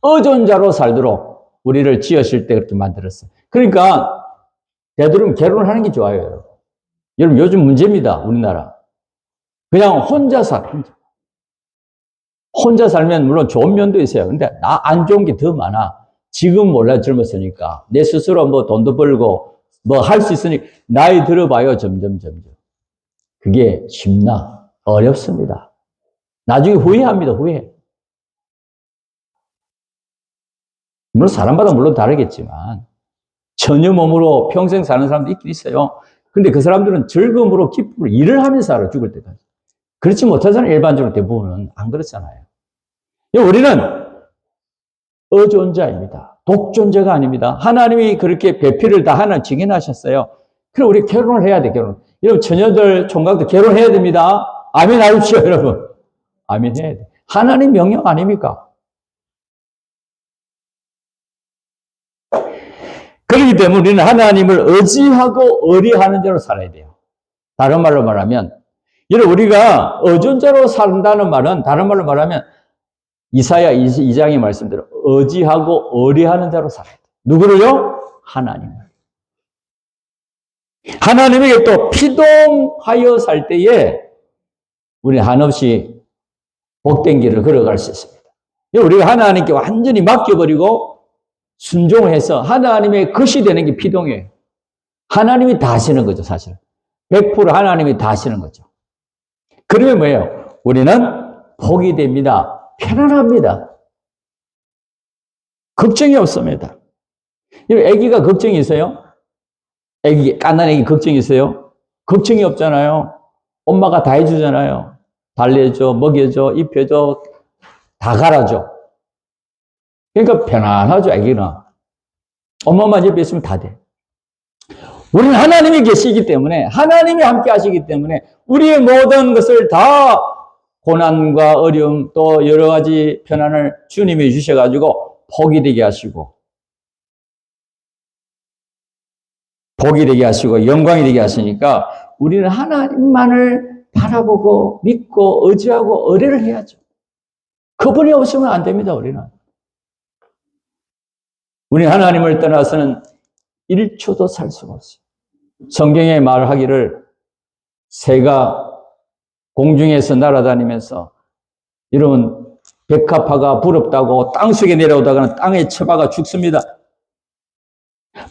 의존자로 살도록 우리를 지으실 때 그렇게 만들었어요. 그러니까 되도록이면 결혼을 하는 게 좋아요, 여러분. 여러분, 요즘 문제입니다, 우리나라. 그냥 혼자 살면 물론 좋은 면도 있어요. 근데 안 좋은 게 더 많아. 지금 몰라, 젊었으니까. 내 스스로 돈도 벌고 할 수 있으니까. 나이 들어봐요, 점점. 그게 쉽나? 어렵습니다. 나중에 후회합니다, 후회. 물론 사람마다 물론 다르겠지만 전혀 몸으로 평생 사는 사람도 있긴 있어요. 근데 그 사람들은 즐거움으로 기쁨으로 일을 하면서 살아, 죽을 때까지. 그렇지 못한 사람 일반적으로 대부분은 안 그렇잖아요. 우리는 의존자입니다. 독존자가 아닙니다. 하나님이 그렇게 배필을 다 하나 직인하셨어요. 그럼 우리 결혼을 해야 돼, 결혼. 여러분, 처녀들, 총각들 결혼해야 됩니다. 아멘 하십시오, 여러분. 아멘 해야 돼. 하나님 명령 아닙니까? 그렇기 때문에 우리는 하나님을 의지하고 의리하는 대로 살아야 돼요. 다른 말로 말하면, 여러분, 우리가 의존자로 산다는 말은, 다른 말로 말하면, 이사야 2장의 말씀대로 의지하고 의리하는 대로 살아야 돼요. 누구를요? 하나님을. 하나님에게 또 피동하여 살 때에 우리는 한없이 복된 길을 걸어갈 수 있습니다. 우리가 하나님께 완전히 맡겨버리고 순종해서 하나님의 것이 되는 게 피동이에요. 하나님이 다 하시는 거죠, 사실. 100% 하나님이 다 하시는 거죠. 그러면 뭐예요? 우리는 복이 됩니다. 편안합니다. 걱정이 없습니다. 애기가 걱정이 있어요? 깐난 애기 걱정이 있어요? 걱정이 없잖아요. 엄마가 다 해주잖아요. 달래줘, 먹여줘, 입혀줘, 다 갈아줘. 그러니까 편안하죠, 애기는. 엄마만 옆에 있으면 다 돼. 우리는 하나님이 계시기 때문에, 하나님이 함께 하시기 때문에, 우리의 모든 것을 다 고난과 어려움, 또 여러 가지 편안을 주님이 주셔가지고, 복이 되게 하시고, 영광이 되게 하시니까, 우리는 하나님만을 바라보고, 믿고, 의지하고, 의뢰를 해야죠. 그분이 없으면 안 됩니다, 우리는. 우리는 하나님을 떠나서는 1초도 살 수가 없어요. 성경에 말하기를 새가 공중에서 날아다니면서 여러분 백합화가 부럽다고 땅속에 내려오다가는 땅에 처박아 죽습니다.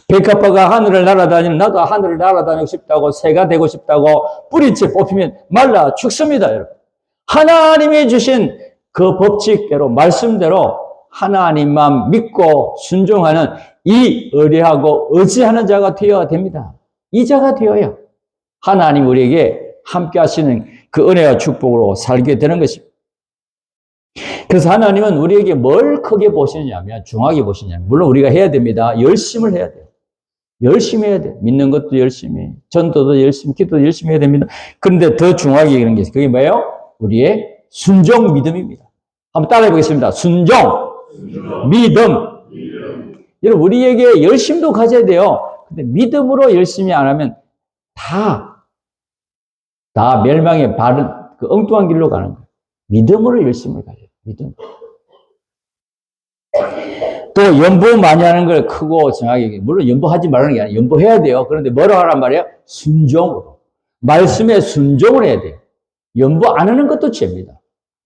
백합화가 하늘을 날아다니면 나도 하늘을 날아다니고 싶다고 새가 되고 싶다고 뿌리채 뽑히면 말라 죽습니다. 여러분. 하나님이 주신 그 법칙대로 말씀대로 하나님만 믿고 순종하는 이 의뢰하고 의지하는 자가 되어야 됩니다. 이 자가 되어야 하나님 우리에게 함께 하시는 그 은혜와 축복으로 살게 되는 것입니다. 그래서 하나님은 우리에게 뭘 크게 보시느냐면 중하게 보시냐면 물론 우리가 해야 됩니다. 열심을 해야 돼요. 열심히 해야 돼요. 믿는 것도 열심히, 전도도 열심히, 기도도 열심히 해야 됩니다. 그런데 더 중하게 이런 게 있어요. 그게 뭐예요? 우리의 순종 믿음입니다. 한번 따라해 보겠습니다. 순종. 믿음. 여러분, 우리에게 열심도 가져야 돼요. 근데 믿음으로 열심히 안 하면 다 멸망의 바른, 그 엉뚱한 길로 가는 거예요. 믿음으로 열심을 가져야 돼요. 믿음. 또 연보 많이 하는 걸 크고 정하게, 물론 연보하지 말라는 게 아니에요. 연보해야 돼요. 그런데 뭐라고 하란 말이에요? 순종으로. 말씀에 순종을 해야 돼요. 연보 안 하는 것도 죄입니다.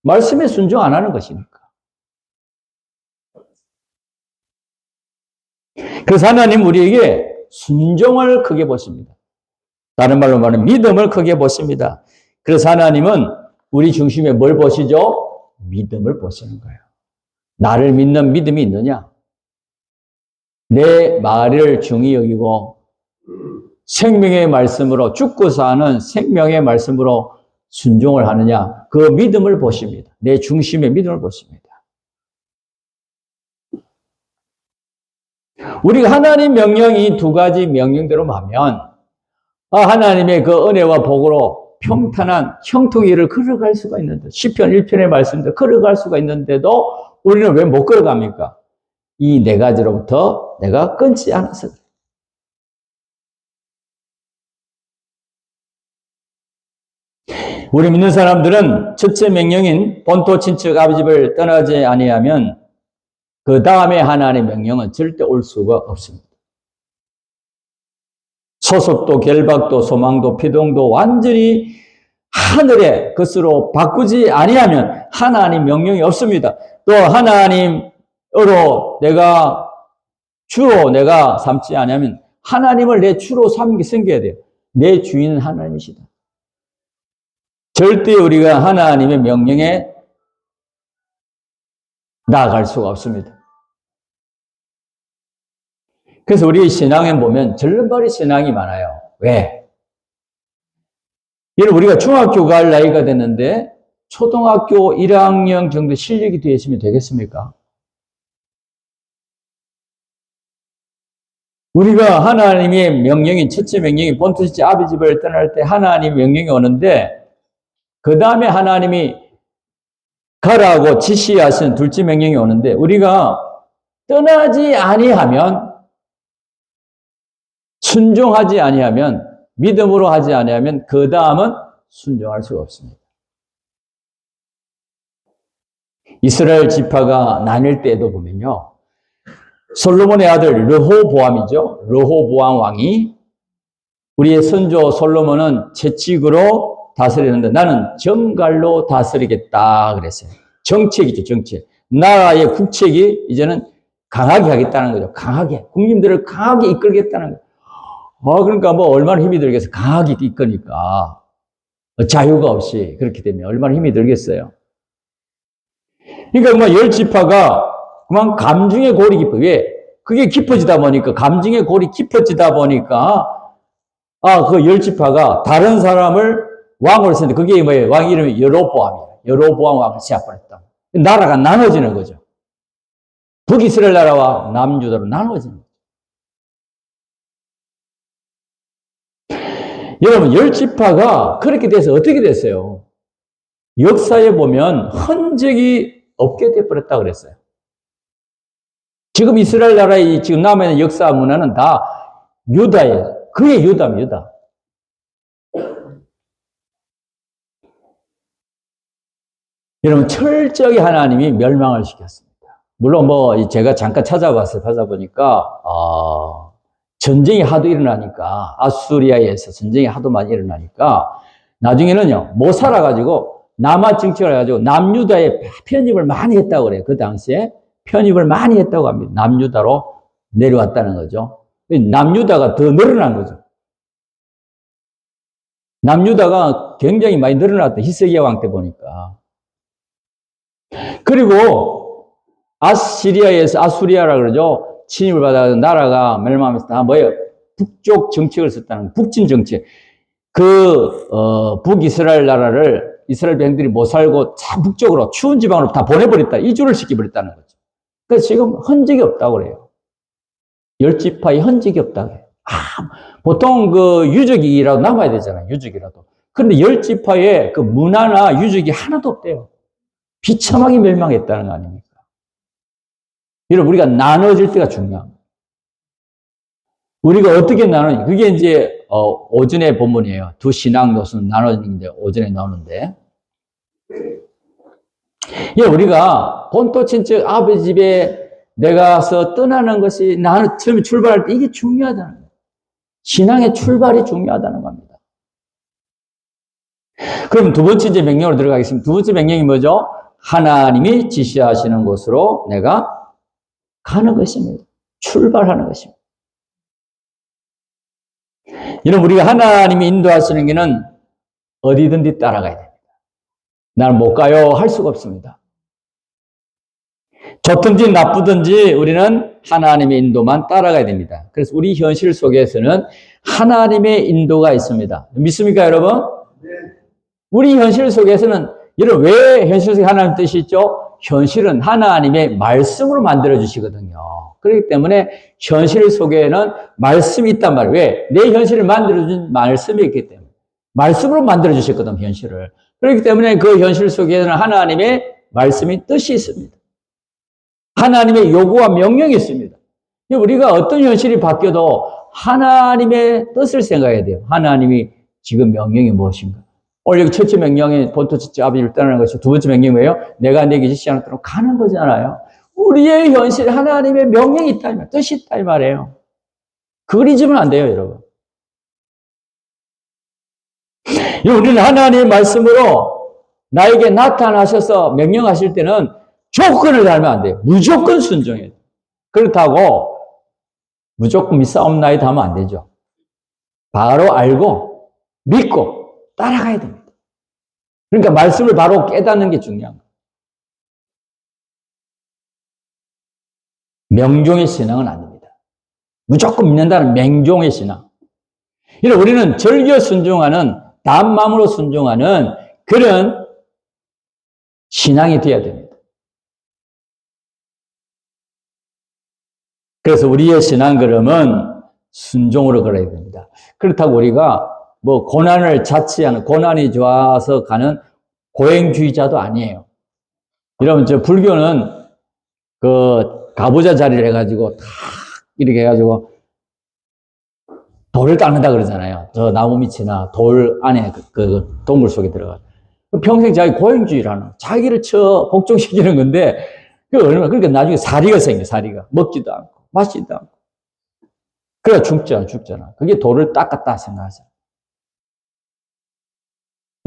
말씀에 순종 안 하는 것이니까. 그래서 하나님 우리에게 순종을 크게 보십니다. 다른 말로 말하면 믿음을 크게 보십니다. 그래서 하나님은 우리 중심에 뭘 보시죠? 믿음을 보시는 거예요. 나를 믿는 믿음이 있느냐? 내 말을 중히 여기고 생명의 말씀으로 죽고 사는 생명의 말씀으로 순종을 하느냐? 그 믿음을 보십니다. 내 중심의 믿음을 보십니다. 우리가 하나님 명령이 두 가지 명령대로 하면 하나님의 그 은혜와 복으로 평탄한 형통의 길을 걸어갈 수가 있는데 시편 1편의 말씀대로 걸어갈 수가 있는데도 우리는 왜 못 걸어갑니까? 이 네 가지로부터 내가 끊지 않아서. 우리 믿는 사람들은 첫째 명령인 본토 친척 아비 집을 떠나지 아니하면 그 다음에 하나님의 명령은 절대 올 수가 없습니다. 소속도 결박도 소망도 피동도 완전히 하늘의 것으로 바꾸지 아니하면 하나님 명령이 없습니다. 또 하나님으로 내가 주로 내가 삼지 않으면 하나님을 내 주로 섬겨야 돼요. 내 주인은 하나님이시다. 절대 우리가 하나님의 명령에 나아갈 수가 없습니다. 그래서 우리 신앙에 보면 절름발이 신앙이 많아요. 왜? 예를 우리가 중학교 갈 나이가 됐는데 초등학교 1학년 정도 실력이 되시면 되겠습니까? 우리가 하나님의 명령인 첫째 명령이 본토 첫째 아비 집을 떠날 때 하나님 명령이 오는데 그 다음에 하나님이 가라고 지시하신 둘째 명령이 오는데 우리가 떠나지 아니하면 순종하지 아니하면 믿음으로 하지 아니하면 그 다음은 순종할 수가 없습니다. 이스라엘 지파가 나뉠 때에도 보면요. 솔로몬의 아들 르호보암이죠. 르호보암 왕이 우리의 선조 솔로몬은 채찍으로 다스리는데 나는 정갈로 다스리겠다 그랬어요. 정책이죠, 정책. 나라의 국책이 이제는 강하게 하겠다는 거죠. 강하게. 국민들을 강하게 이끌겠다는 거죠. 그러니까 뭐 얼마나 힘이 들겠어요. 강하게 이끄니까. 자유가 없이 그렇게 되면 얼마나 힘이 들겠어요. 그러니까 그만 열 지파가 그만 감중의 골이 깊어. 왜? 그게 깊어지다 보니까, 감중의 골이 깊어지다 보니까, 그 열 지파가 다른 사람을 왕으로 세는데, 그게 뭐예요? 왕 이름이 여로보암이에요. 여로보암 왕을 세워버렸다. 나라가 나눠지는 거죠. 북이스라엘 나라와 남유다로 나눠지는 거죠. 여러분, 열 지파가 그렇게 돼서 어떻게 됐어요? 역사에 보면 흔적이 없게 돼버렸다 그랬어요. 지금 이스라엘 나라의 지금 남아있는 역사 문화는 다 유다예요. 그게 유다입니다, 유다. 여러분, 철저하게 하나님이 멸망을 시켰습니다. 물론 제가 잠깐 찾아보니까, 전쟁이 하도 일어나니까, 아수리아에서 전쟁이 하도 많이 일어나니까, 나중에는요, 못 살아가지고, 남아 정책을 해가지고, 남유다에 편입을 많이 했다고 그래요. 그 당시에 편입을 많이 했다고 합니다. 남유다로 내려왔다는 거죠. 남유다가 더 늘어난 거죠. 남유다가 굉장히 많이 늘어났다. 히스기야 왕 때 보니까. 그리고 아수리아라 그러죠. 침입을 받아서 나라가 멸망하면서 다 뭐예요? 북쪽 정책을 썼다는, 북진 정책. 북이스라엘 나라를 이스라엘 백성들이 못 살고 참 북쪽으로 추운 지방으로 다 보내버렸다. 이주를 시켜버렸다는 거죠. 그래서 지금 흔적이 없다고 그래요. 열 지파의 흔적이 없다고 해요. 보통 유적이라도 남아야 되잖아요. 유적이라도. 그런데 열 지파의 그 문화나 유적이 하나도 없대요. 비참하게 멸망했다는 거 아닙니까? 여러분, 우리가 나눠질 때가 중요합니다. 우리가 어떻게 나누냐. 그게 이제, 오전의 본문이에요. 두 신앙 요소는 나눠지는데, 오전에 나오는데. 우리가 본토 친척 아버지 집에 내가서 떠나는 것이 나는 처음에 출발할 때 이게 중요하다는 거예요. 신앙의 출발이 중요하다는 겁니다. 그럼 두 번째 이제 명령으로 들어가겠습니다. 두 번째 명령이 뭐죠? 하나님이 지시하시는 곳으로 내가 가는 것입니다. 출발하는 것입니다. 여러분, 우리가 하나님이 인도하시는 길은 어디든지 따라가야 됩니다. 나는 못 가요 할 수가 없습니다. 좋든지 나쁘든지 우리는 하나님의 인도만 따라가야 됩니다. 그래서 우리 현실 속에서는 하나님의 인도가 있습니다. 믿습니까, 여러분? 네. 우리 현실 속에서는, 여러분, 왜 현실 속에 하나님 뜻이 있죠? 현실은 하나님의 말씀으로 만들어 주시거든요. 그렇기 때문에 현실 속에는 말씀이 있단 말이에요. 왜? 내 현실을 만들어준 말씀이 있기 때문에. 말씀으로 만들어 주셨거든, 현실을. 그렇기 때문에 그 현실 속에는 하나님의 말씀이 뜻이 있습니다. 하나님의 요구와 명령이 있습니다. 우리가 어떤 현실이 바뀌어도 하나님의 뜻을 생각해야 돼요. 하나님이 지금 명령이 무엇인가? 오늘 여기 첫째 명령이 본토 첫째 아버지를 떠나는 것이고, 두 번째 명령이 뭐예요? 내가 내게 지시하는 대로 가는 거잖아요. 우리의 현실, 하나님의 명령이 있다, 이 말, 뜻이 있다, 이 말이에요. 그걸 잊으면 안 돼요, 여러분. 우리는 하나님의 말씀으로 나에게 나타나셔서 명령하실 때는 조건을 달면 안 돼요. 무조건 순종해요. 그렇다고 무조건 싸움나이다 하면 안 되죠. 바로 알고 믿고 따라가야 됩니다. 그러니까 말씀을 바로 깨닫는 게 중요한 거예요. 명종의 신앙은 아닙니다. 무조건 믿는다는 맹종의 신앙. 우리는 절겨 순종하는, 다음 마음으로 순종하는 그런 신앙이 되어야 됩니다. 그래서 우리의 신앙 걸음은 순종으로 걸어야 됩니다. 그렇다고 우리가 고난을 자취하는, 고난이 좋아서 가는 고행주의자도 아니에요. 여러분, 불교는 가부좌 자리를 해가지고 탁 이렇게 해가지고 돌을 닦는다 그러잖아요. 저 나무 밑이나 돌 안에 그 동굴 속에 들어가. 평생 자기 고행주의를 하는, 자기를 복종시키는 건데, 그러니까 나중에 사리가 생겨, 사리가. 먹지도 않고, 마시지도 않고. 그래, 죽잖아. 그게 돌을 닦았다 생각하죠.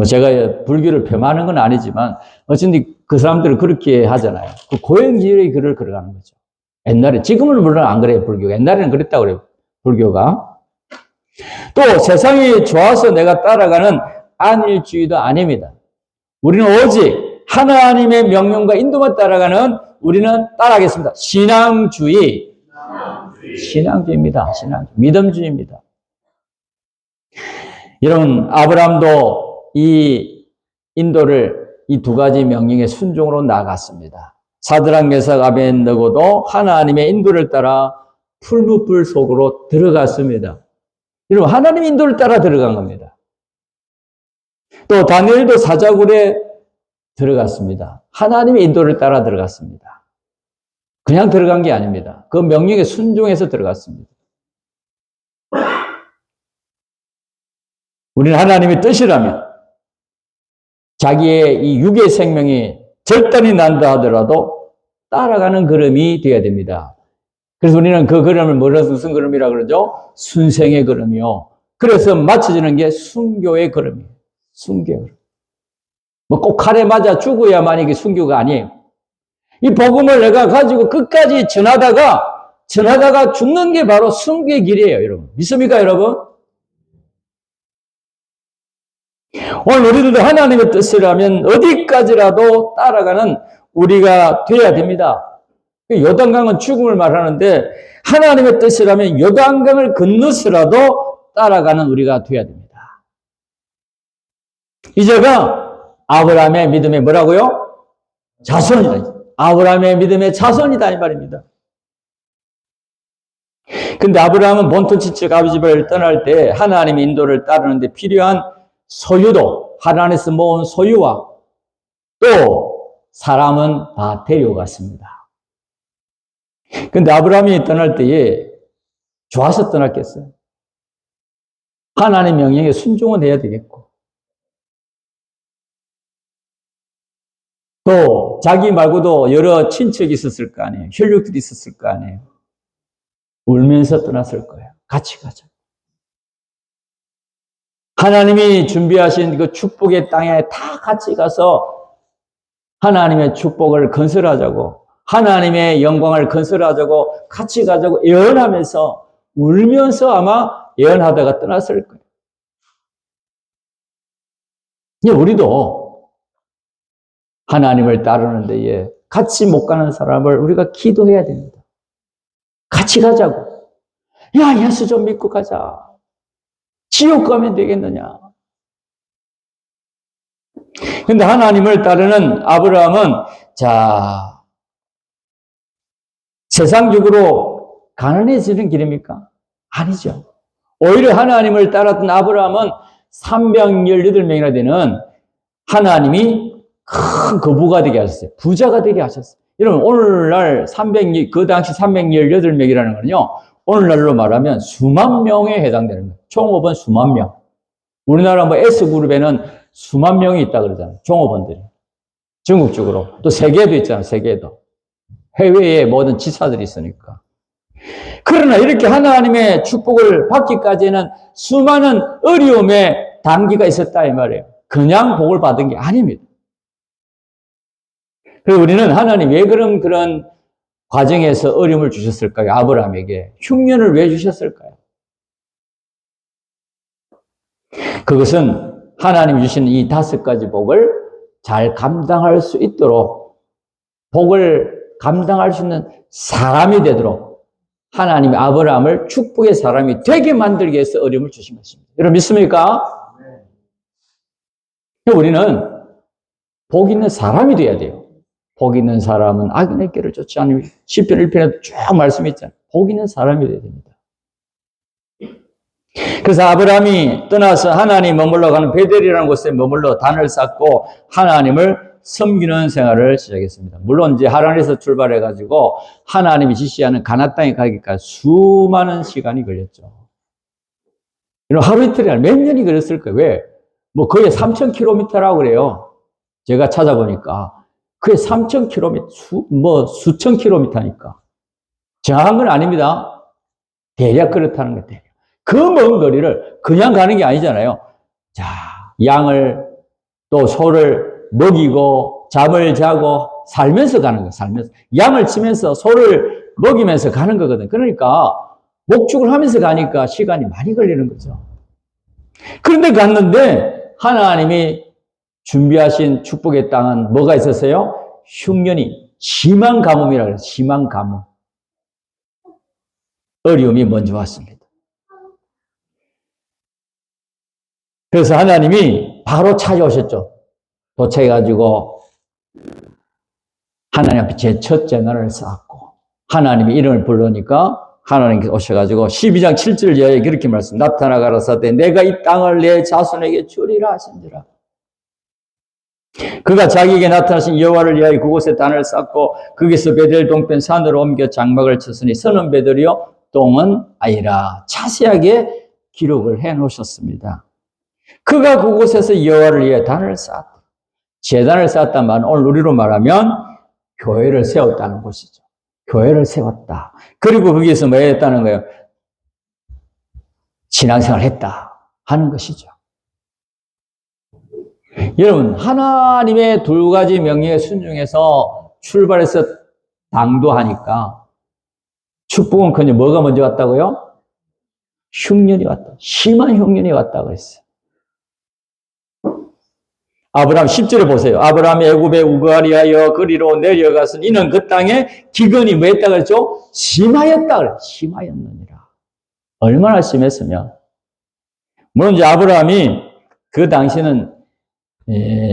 제가 불교를 폄하하는 건 아니지만, 어쨌든 그 사람들은 그렇게 하잖아요. 그 고행주의의 길을 걸어가는 거죠. 옛날에, 지금은 물론 안 그래요, 불교가. 옛날에는 그랬다고 그래요, 불교가. 또 세상이 좋아서 내가 따라가는 안일주의도 아닙니다. 우리는 오직 하나님의 명령과 인도만 따라가는 우리는 따라하겠습니다. 신앙주의입니다. 믿음주의입니다. 여러분, 아브라함도 이 인도를 이 두 가지 명령의 순종으로 나아갔습니다. 사드락, 메삭, 아벤느고도 하나님의 인도를 따라 풀무불 속으로 들어갔습니다. 여러분, 하나님의 인도를 따라 들어간 겁니다. 또 다니엘도 사자굴에 들어갔습니다. 하나님의 인도를 따라 들어갔습니다. 그냥 들어간 게 아닙니다. 그 명령에 순종해서 들어갔습니다. 우리는 하나님의 뜻이라면 자기의 이 육의 생명이 절단이 난다 하더라도 따라가는 걸음이 되어야 됩니다. 그래서 우리는 그 걸음을 무슨 걸음이라 그러죠? 순생의 걸음이요. 그래서 맞춰지는 게 순교의 걸음이에요. 순교의 걸음. 뭐 꼭 칼에 맞아 죽어야만 이게 순교가 아니에요. 이 복음을 내가 가지고 끝까지 전하다가 죽는 게 바로 순교의 길이에요, 여러분. 믿습니까, 여러분? 오늘 우리들도 하나님의 뜻이라면 어디까지라도 따라가는 우리가 돼야 됩니다. 요단강은 죽음을 말하는데 하나님의 뜻이라면 요단강을 건너서라도 따라가는 우리가 돼야 됩니다. 이제가 아브라함의 믿음의 뭐라고요? 자손이다. 아브라함의 믿음의 자손이다 이 말입니다. 근데 아브라함은 본토 친척 아버지 집을 떠날 때 하나님의 인도를 따르는데 필요한 소유도 하나님에서 모은 소유와 또 사람은 다 데려갔습니다. 근데 아브라함이 떠날 때에 좋아서 떠났겠어요? 하나님의 명령에 순종은 해야 되겠고 또 자기 말고도 여러 친척이 있었을 거 아니에요. 혈육들이 있었을 거 아니에요. 울면서 떠났을 거예요. 같이 가자. 하나님이 준비하신 그 축복의 땅에 다 같이 가서 하나님의 축복을 건설하자고 하나님의 영광을 건설하자고 같이 가자고 예언하면서 울면서 아마 예언하다가 떠났을 거예요. 우리도 하나님을 따르는 데에 같이 못 가는 사람을 우리가 기도해야 됩니다. 같이 가자고. 야, 예수 좀 믿고 가자. 지옥 가면 되겠느냐. 근데 하나님을 따르는 아브라함은 세상적으로 가난해지는 길입니까? 아니죠. 오히려 하나님을 따랐던 아브라함은 318명이나 되는 하나님이 큰 거부가 되게 하셨어요. 부자가 되게 하셨어요. 여러분, 오늘날 그 당시 318명이라는 거는요, 오늘날로 말하면 수만 명에 해당되는 거예요. 종업원 수만 명. 우리나라 S그룹에는 수만 명이 있다 그러잖아요. 종업원들이. 전국적으로. 또 세계에도 있잖아요. 세계에도. 해외에 모든 지사들이 있으니까. 그러나 이렇게 하나님의 축복을 받기까지는 수많은 어려움의 단기가 있었다 이 말이에요. 그냥 복을 받은 게 아닙니다. 그래서 우리는 하나님 왜 그런 과정에서 어려움을 주셨을까요? 아브라함에게 흉년을 왜 주셨을까요? 그것은 하나님이 주신 이 5가지 복을 잘 감당할 수 있도록 복을 감당할 수 있는 사람이 되도록 하나님이 아브라함을 축복의 사람이 되게 만들기 위해서 어려움을 주신 것입니다. 여러분 믿습니까? 우리는 복 있는 사람이 돼야 돼요. 복 있는 사람은 악인의 길을 쫓지 않으며 시편 1편에도 쭉 말씀이 있잖아요. 복 있는 사람이 돼야 됩니다. 그래서 아브라함이 떠나서 하나님이 머물러 가는 베델이라는 곳에 머물러 단을 쌓고 하나님을 섬기는 생활을 시작했습니다. 물론 이제 하란에서 출발해가지고 하나님이 지시하는 가나안 땅에 가기까지 수많은 시간이 걸렸죠. 하루 이틀이 아니라 몇 년이 걸렸을 거예요. 왜? 거의 3,000km라고 그래요. 제가 찾아보니까. 그게 3,000km, 수천 킬로미터니까. 정확한 건 아닙니다. 대략 그렇다는 것 같아요. 그 먼 거리를 그냥 가는 게 아니잖아요. 자, 양을 또 소를 먹이고 잠을 자고 살면서 가는 거예요. 살면서. 양을 치면서 소를 먹이면서 가는 거거든. 그러니까 목축을 하면서 가니까 시간이 많이 걸리는 거죠. 그런데 갔는데 하나님이 준비하신 축복의 땅은 뭐가 있었어요? 흉년이, 심한 가뭄이라 그래요. 심한 가뭄. 어려움이 먼저 왔습니다. 그래서 하나님이 바로 찾아오셨죠. 도착해가지고 하나님 앞에 제 첫 재난을 쌓았고, 하나님의 이름을 부르니까 하나님께서 오셔가지고 12장 7절 이하에 그렇게 말씀, 나타나 가라사대 내가 이 땅을 내 자손에게 주리라 하신지라. 그가 자기에게 나타나신 여호와를 위하여 그곳에 단을 쌓고 거기서 베델 동편 산으로 옮겨 장막을 쳤으니 서는 베델이요 똥은 아니라. 자세하게 기록을 해 놓으셨습니다. 그가 그곳에서 여호와를 위해 단을 쌓았다. 제단을 쌓았단 말은 오늘 우리로 말하면 교회를 세웠다는 것이죠. 교회를 세웠다. 그리고 거기서 뭐 했다는 거예요? 신앙생활을 했다 하는 것이죠. 여러분, 하나님의 두 가지 명령에 순종해서 출발해서 당도하니까 축복은커녕 뭐가 먼저 왔다고요? 흉년이 왔다. 심한 흉년이 왔다고 했어요. 아브라함 10절에 보세요. 아브라함이 애굽에 우거하리하여 그리로 내려가서 이는 그 땅에 기근이 뭐 했다 그랬죠? 심하였다 그래요. 심하였느니라. 얼마나 심했으면. 물론 이제 아브라함이 그 당시는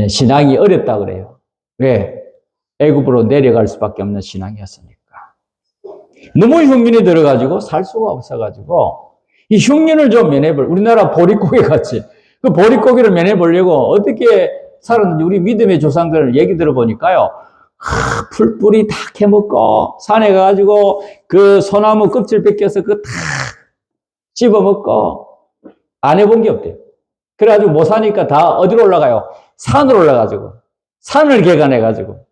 신앙이 어렵다 그래요. 왜? 애굽으로 내려갈 수밖에 없는 신앙이었으니까. 너무 흉년이 들어가지고 살 수가 없어가지고 이 흉년을 좀 우리나라 보릿고개 같이 그 보릿고개를 면해보려고 어떻게 살았는지 우리 믿음의 조상들 얘기 들어보니까요. 풀뿌리 다 캐먹고 산에 가가지고 그 소나무 껍질 벗겨서 그거 다 씹어먹고 안 해본 게 없대요. 그래가지고 못 사니까 다 어디로 올라가요? 산으로 올라가지고 산을 개간해가지고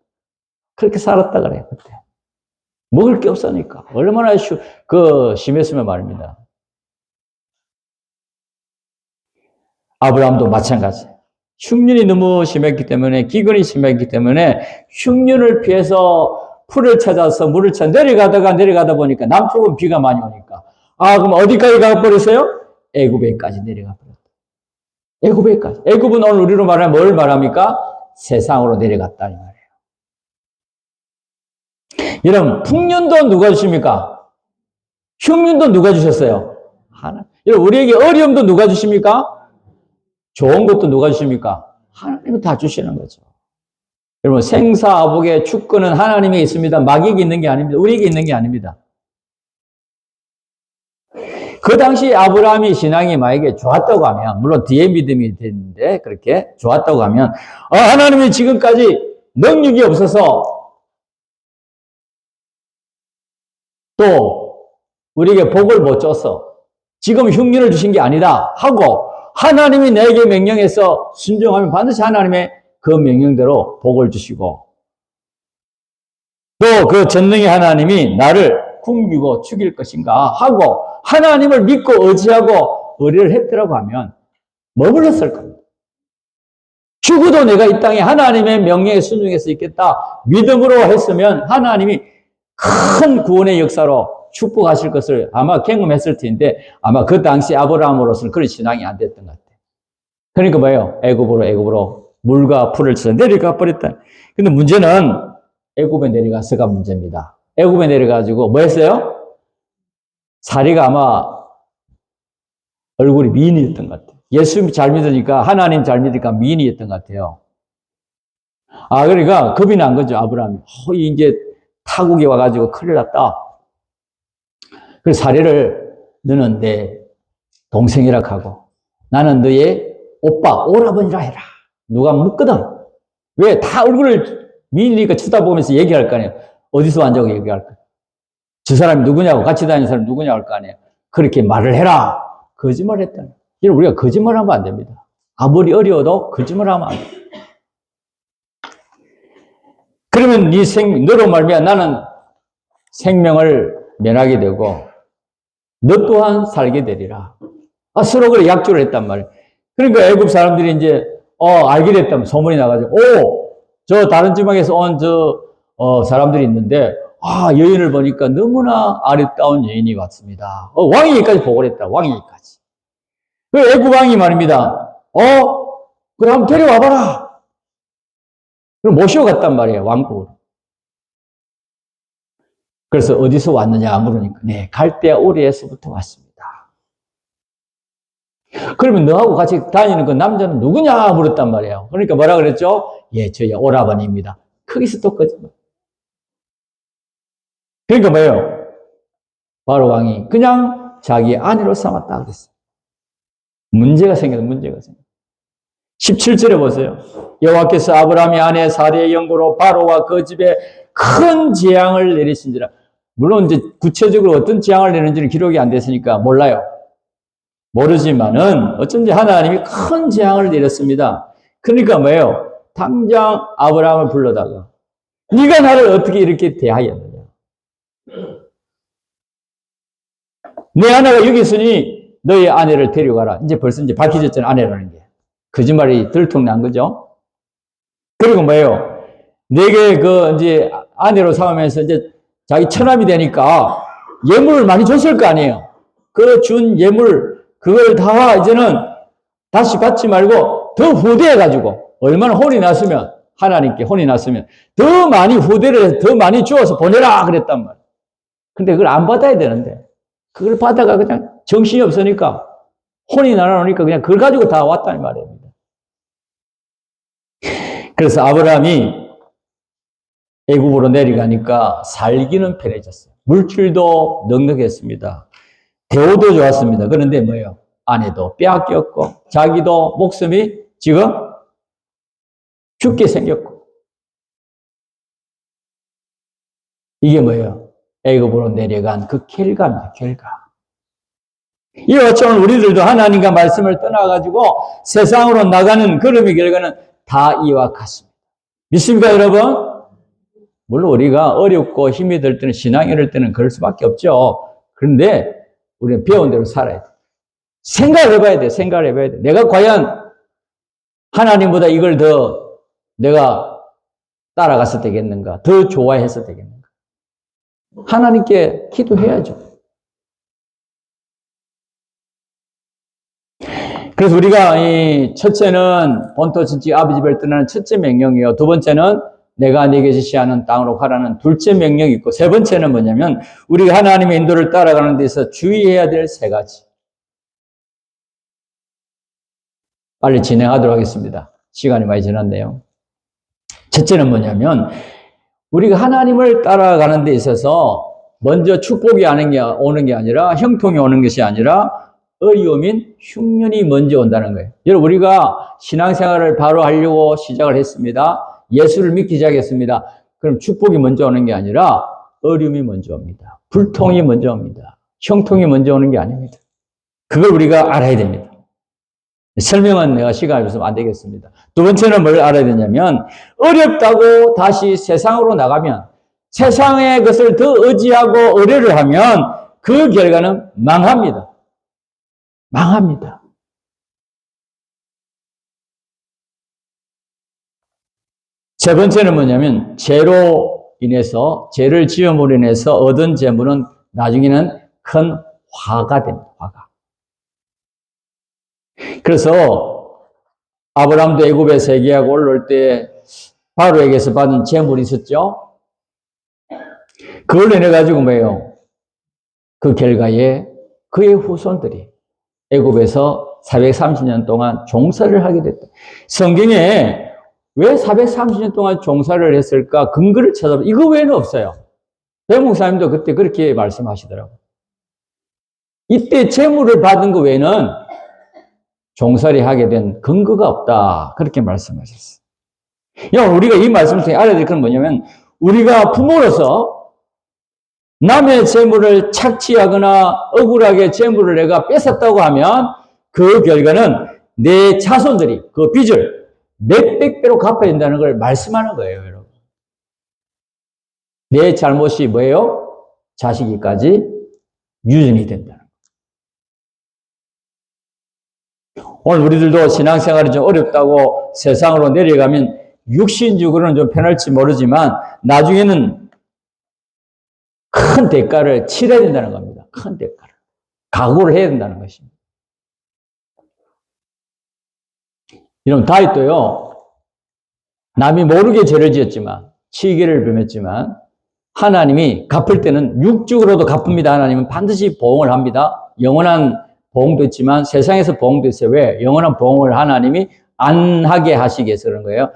그렇게 살았다 그래요. 그때 먹을 게 없으니까 얼마나 심했으면 말입니다. 아브라함도 마찬가지. 흉년이 너무 심했기 때문에, 기근이 심했기 때문에 흉년을 피해서 풀을 찾아서 물을 찾아 내려가다 보니까 남쪽은 비가 많이 오니까 그럼 어디까지 가버렸어요? 애굽에까지 내려가 버렸다. 애굽에까지. 애굽은 오늘 우리로 말하면 뭘 말합니까? 세상으로 내려갔다 이 말이에요. 여러분, 풍년도 누가 주십니까? 흉년도 누가 주셨어요? 하나님. 여러분, 우리에게 어려움도 누가 주십니까? 좋은 것도 누가 주십니까? 하나님이 다 주시는 거죠. 여러분, 생사아복의 주권은 하나님이 있습니다. 마귀에게 있는 게 아닙니다. 우리에게 있는 게 아닙니다. 그 당시 아브라함이 신앙이 만약에 좋았다고 하면, 물론 뒤에 믿음이 됐는데 그렇게 좋았다고 하면 하나님이 지금까지 능력이 없어서 또 우리에게 복을 못 줘서 지금 흉년을 주신 게 아니다 하고 하나님이 내게 명령해서 순종하면 반드시 하나님의 그 명령대로 복을 주시고 또 그 전능의 하나님이 나를 굶기고 죽일 것인가 하고 하나님을 믿고 의지하고 의뢰를 했더라고 하면 머물렀을 겁니다. 죽어도 내가 이 땅에 하나님의 명령에 순종해서 있겠다 믿음으로 했으면 하나님이 큰 구원의 역사로 축복하실 것을 아마 경험했을 텐데 아마 그 당시 아브라함으로서는 그런 신앙이 안 됐던 것 같아요. 그러니까 뭐예요? 애굽으로 물과 풀을 쳐서 내려가 버렸다. 근데 문제는 애굽에 내려가서가 문제입니다. 애굽에 내려가지고 뭐 했어요? 사리가 아마 얼굴이 미인이었던 것 같아요. 예수 잘 믿으니까 하나님 잘 믿으니까 미인이었던 것 같아요. 그러니까 겁이 난 거죠. 아브라함이 이제 타국이 와가지고 큰일 났다. 그래서 사리를 너는 내 동생이라 하고 나는 너의 오빠, 오라버니라 해라. 누가 묻거든. 왜? 다 얼굴을 미인이니까 쳐다보면서 얘기할 거 아니에요. 어디서 왔냐고 얘기할 거예요. 저 사람이 누구냐고, 같이 다니는 사람이 누구냐고 할 거 아니에요. 그렇게 말을 해라. 거짓말 했다는. 여러분, 우리가 거짓말하면 안 됩니다. 아무리 어려워도 거짓말하면 안 돼요. 그러면 너로 말미암아 나는 생명을 면하게 되고 너 또한 살게 되리라. 서로 그래 약조를 했단 말이에요. 그러니까 애굽 사람들이 이제 알게 됐다면 소문이 나가지고 저 다른 지방에서 온 사람들이 있는데 여인을 보니까 너무나 아름다운 여인이 왔습니다. 왕에게까지 보고를 했다. 왕에게까지. 그 애굽 왕이 말입니다. 그럼 데려와봐라. 그럼 모시고 갔단 말이에요, 왕국으로. 그래서 어디서 왔느냐 물으니까, 네, 갈대아 우리에서부터 왔습니다. 그러면 너하고 같이 다니는 그 남자는 누구냐 물었단 말이에요. 그러니까 뭐라 그랬죠? 예, 저희 오라버니입니다. 거기서 또 거짓말. 그러니까 뭐예요? 바로 왕이 그냥 자기 아내로 삼았다 그랬어요. 문제가 생겨서 문제가 생겨. 17절에 보세요. 여호와께서 아브라함의 아내 사레의 연고로 바로와 그 집에 큰 재앙을 내리신지라. 물론 이제 구체적으로 어떤 재앙을 내는지는 기록이 안 됐으니까 몰라요. 모르지만은 어쩐지 하나님이 큰 재앙을 내렸습니다. 그러니까 뭐예요? 당장 아브라함을 불러다가 네가 나를 어떻게 이렇게 대하였느냐? 내 아내가 여기 있으니 너의 아내를 데려가라. 이제 벌써 이제 밝혀졌잖아, 아내라는 게. 거짓말이 들통난 거죠. 그리고 뭐예요? 내게 그 이제 아내로 삼으면서 이제 자기 처남이 되니까 예물을 많이 줬을 거 아니에요. 그 준 예물 그걸 다 이제는 다시 받지 말고 더 후대해가지고 얼마나 혼이 났으면 하나님께 혼이 났으면 더 많이 후대를 해서 더 많이 주어서 보내라 그랬단 말이에요. 근데 그걸 안 받아야 되는데 그걸 받아가 그냥 정신이 없으니까 혼이 날아오니까 그냥 그걸 가지고 다 왔다는 말입니다. 그래서 아브라함이 애굽으로 내려가니까 살기는 편해졌어요. 물질도 넉넉했습니다. 대우도 좋았습니다. 그런데 뭐예요? 아내도 빼앗겼고 자기도 목숨이 지금 죽게 생겼고 이게 뭐예요? 애굽으로 내려간 그 결과입니다. 결과. 이와 같이 오늘 우리들도 하나님과 말씀을 떠나가지고 세상으로 나가는 걸음의 결과는 다 이와 같습니다. 믿습니까, 여러분? 물론 우리가 어렵고 힘이 들 때는 신앙이 이럴 때는 그럴 수밖에 없죠. 그런데 우리는 배운 대로 살아야 돼. 생각을 해봐야 돼. 생각을 해봐야 돼. 내가 과연 하나님보다 이걸 더 내가 따라갔을 되겠는가? 더 좋아했을 되겠는가? 하나님께 기도해야죠. 그래서 우리가 이 첫째는 본토 친지 아버지 집을 떠나는 첫째 명령이요. 두 번째는 내가 네게 지시하는 땅으로 가라는 둘째 명령이 있고 세 번째는 뭐냐면 우리가 하나님의 인도를 따라가는 데서 주의해야 될 세 가지. 빨리 진행하도록 하겠습니다. 시간이 많이 지났네요. 첫째는 뭐냐면 우리가 하나님을 따라가는 데 있어서 먼저 축복이 오는 게 아니라 형통이 오는 것이 아니라 어려움인 흉년이 먼저 온다는 거예요. 여러분 우리가 신앙생활을 바로 하려고 시작을 했습니다. 예수를 믿기 시작했습니다. 그럼 축복이 먼저 오는 게 아니라 어려움이 먼저 옵니다. 불통이 먼저 옵니다. 형통이 먼저 오는 게 아닙니다. 그걸 우리가 알아야 됩니다. 설명은 내가 시간이 없어서 안 되겠습니다. 두 번째는 뭘 알아야 되냐면 어렵다고 다시 세상으로 나가면 세상의 것을 더 의지하고 의뢰를 하면 그 결과는 망합니다. 망합니다. 세 번째는 뭐냐면 죄로 인해서 죄를 지음으로 인해서 얻은 재물은 나중에는 큰 화가 됩니다. 화가. 그래서 아브라함도 애굽에 세계하고 올라올 때 바로에게서 받은 재물이 있었죠. 그걸 인해 가지고 뭐예요? 그 결과에 그의 후손들이 애굽에서 430년 동안 종살이를 하게 됐다. 성경에 왜 430년 동안 종살이를 했을까? 근거를 찾아봐. 이거 외에는 없어요. 배 목사님도 그때 그렇게 말씀하시더라고요. 이때 재물을 받은 것 외에는 종살이 하게 된 근거가 없다. 그렇게 말씀하셨어요. 우리가 이 말씀을 통해 알아야 될 건 뭐냐면 우리가 부모로서 남의 재물을 착취하거나 억울하게 재물을 내가 뺏었다고 하면 그 결과는 내 자손들이 그 빚을 몇백 배로 갚아야 된다는 걸 말씀하는 거예요, 여러분. 내 잘못이 뭐예요? 자식이까지 유전이 된다는 거예요. 오늘 우리들도 신앙생활이 좀 어렵다고 세상으로 내려가면 육신적으로는 좀 편할지 모르지만 나중에는 큰 대가를 치러야 된다는 겁니다. 큰 대가를. 각오를 해야 된다는 것입니다. 여러분, 다윗도요, 남이 모르게 죄를 지었지만, 치계를 범했지만, 하나님이 갚을 때는 육적으로도 갚습니다. 하나님은 반드시 보응을 합니다. 영원한 보응도 있지만 세상에서 보응도 있어요. 왜? 영원한 보응을 하나님이 안 하게 하시기 위해서 그런 거예요.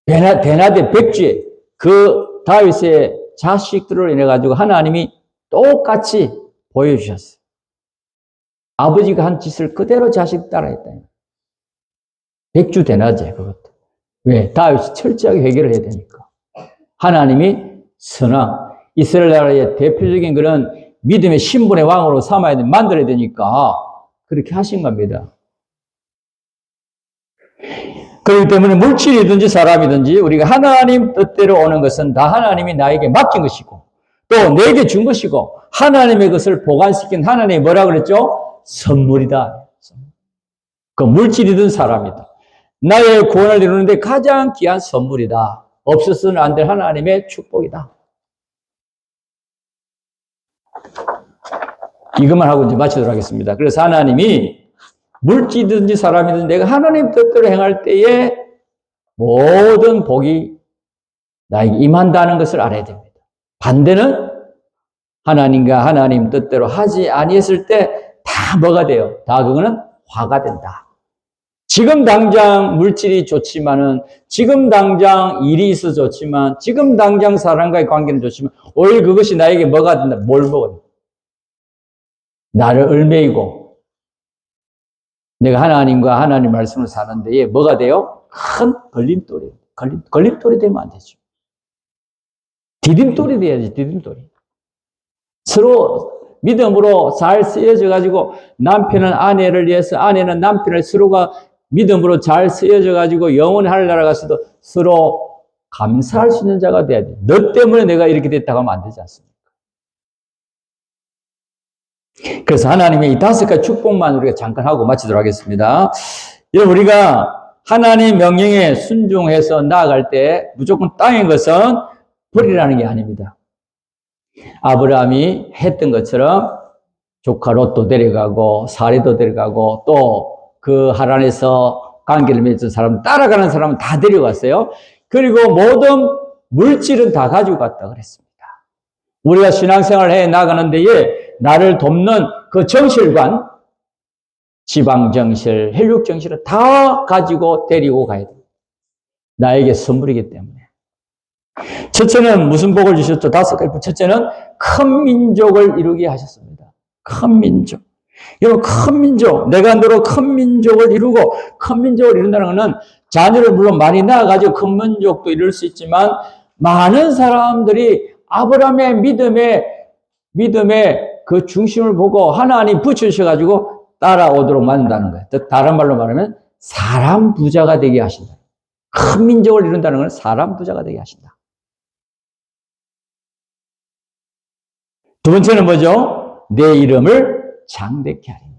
베나데 백주에 그 다윗의 자식들을 인해 가지고 하나님이 똑같이 보여주셨어요. 아버지가 한 짓을 그대로 자식 따라했다. 백주 대낮에 그것도. 왜? 다윗이 철저하게 회개를 해야 되니까. 하나님이 선왕, 이스라엘 나라의 대표적인 그런 믿음의 신분의 왕으로 삼아야 돼, 만들어야 되니까 그렇게 하신 겁니다. 그렇기 때문에 물질이든지 사람이든지 우리가 하나님 뜻대로 오는 것은 다 하나님이 나에게 맡긴 것이고 또 내게 준 것이고 하나님의 것을 보관시킨 하나님이 뭐라 그랬죠? 선물이다. 그 물질이든 사람이든 나의 구원을 이루는데 가장 귀한 선물이다. 없어서는 안 될 하나님의 축복이다. 이것만 하고 이제 마치도록 하겠습니다. 그래서 하나님이 물질이든지 사람이든지 내가 하나님 뜻대로 행할 때에 모든 복이 나에게 임한다는 것을 알아야 됩니다. 반대는 하나님과 하나님 뜻대로 하지 아니했을 때 다 뭐가 돼요? 다 그거는 화가 된다. 지금 당장 물질이 좋지만은, 지금 당장 일이 있어 좋지만, 지금 당장 사람과의 관계는 좋지만, 오히려 그것이 나에게 뭐가 된다? 뭘 먹어? 나를 얽매이고, 내가 하나님과 하나님 말씀을 사는 데에 뭐가 돼요? 큰 걸림돌이. 걸림돌이 되면 안 되죠. 디딤돌이 돼야지, 디딤돌이. 서로 믿음으로 잘 쓰여져 가지고, 남편은 아내를 위해서, 아내는 남편을 서로가 믿음으로 잘 쓰여져 가지고 영원히 하늘나라 가서도 서로 감사할 수 있는 자가 돼야 돼. 너 때문에 내가 이렇게 됐다고 하면 안 되지 않습니까? 그래서 하나님의 이 5가지 축복만 우리가 잠깐 하고 마치도록 하겠습니다. 여러분, 우리가 하나님의 명령에 순종해서 나아갈 때 무조건 땅인 것은 버리라는 게 아닙니다. 아브라함이 했던 것처럼 조카 롯도 데려가고 사례도 데려가고 또 그 하란에서 관계를 맺은 사람, 따라가는 사람은 다 데려갔어요. 그리고 모든 물질은 다 가지고 갔다 그랬습니다. 우리가 신앙생활을 해 나가는 데에 나를 돕는 그 정실관, 지방정실, 혈육정실을 다 가지고 데리고 가야 돼요. 나에게 선물이기 때문에. 첫째는 무슨 복을 주셨죠? 5가지. 첫째는 큰 민족을 이루게 하셨습니다. 큰 민족. 여러분, 큰 민족, 내가 너로 큰 민족을 이루고, 큰 민족을 이룬다는 것은 자녀를 물론 많이 낳아가지고 큰 민족도 이룰 수 있지만, 많은 사람들이 아브라함의 믿음의 그 중심을 보고 하나님 붙여주셔가지고 따라오도록 만든다는 거예요. 다른 말로 말하면 사람 부자가 되게 하신다. 큰 민족을 이룬다는 것은 사람 부자가 되게 하신다. 두 번째는 뭐죠? 내 이름을 장대케 하리니.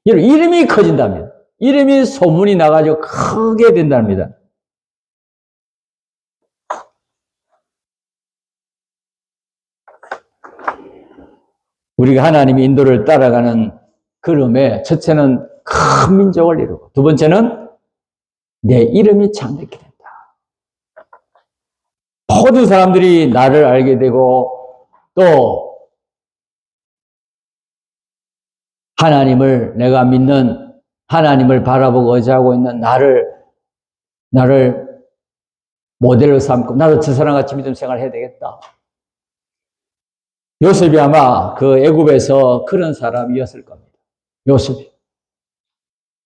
여러분, 이름이 커진다면, 이름이 소문이 나가지고 크게 된답니다. 우리가 하나님의 인도를 따라가는 걸음에 첫째는 큰 민족을 이루고, 두 번째는 내 이름이 장대케 된다. 모든 사람들이 나를 알게 되고 또 하나님을, 내가 믿는 하나님을 바라보고 의지하고 있는 나를 모델로 삼고 나도 저 사람같이 믿음 생활을 해야 되겠다. 요셉이 아마 그 애굽에서 그런 사람이었을 겁니다. 요셉이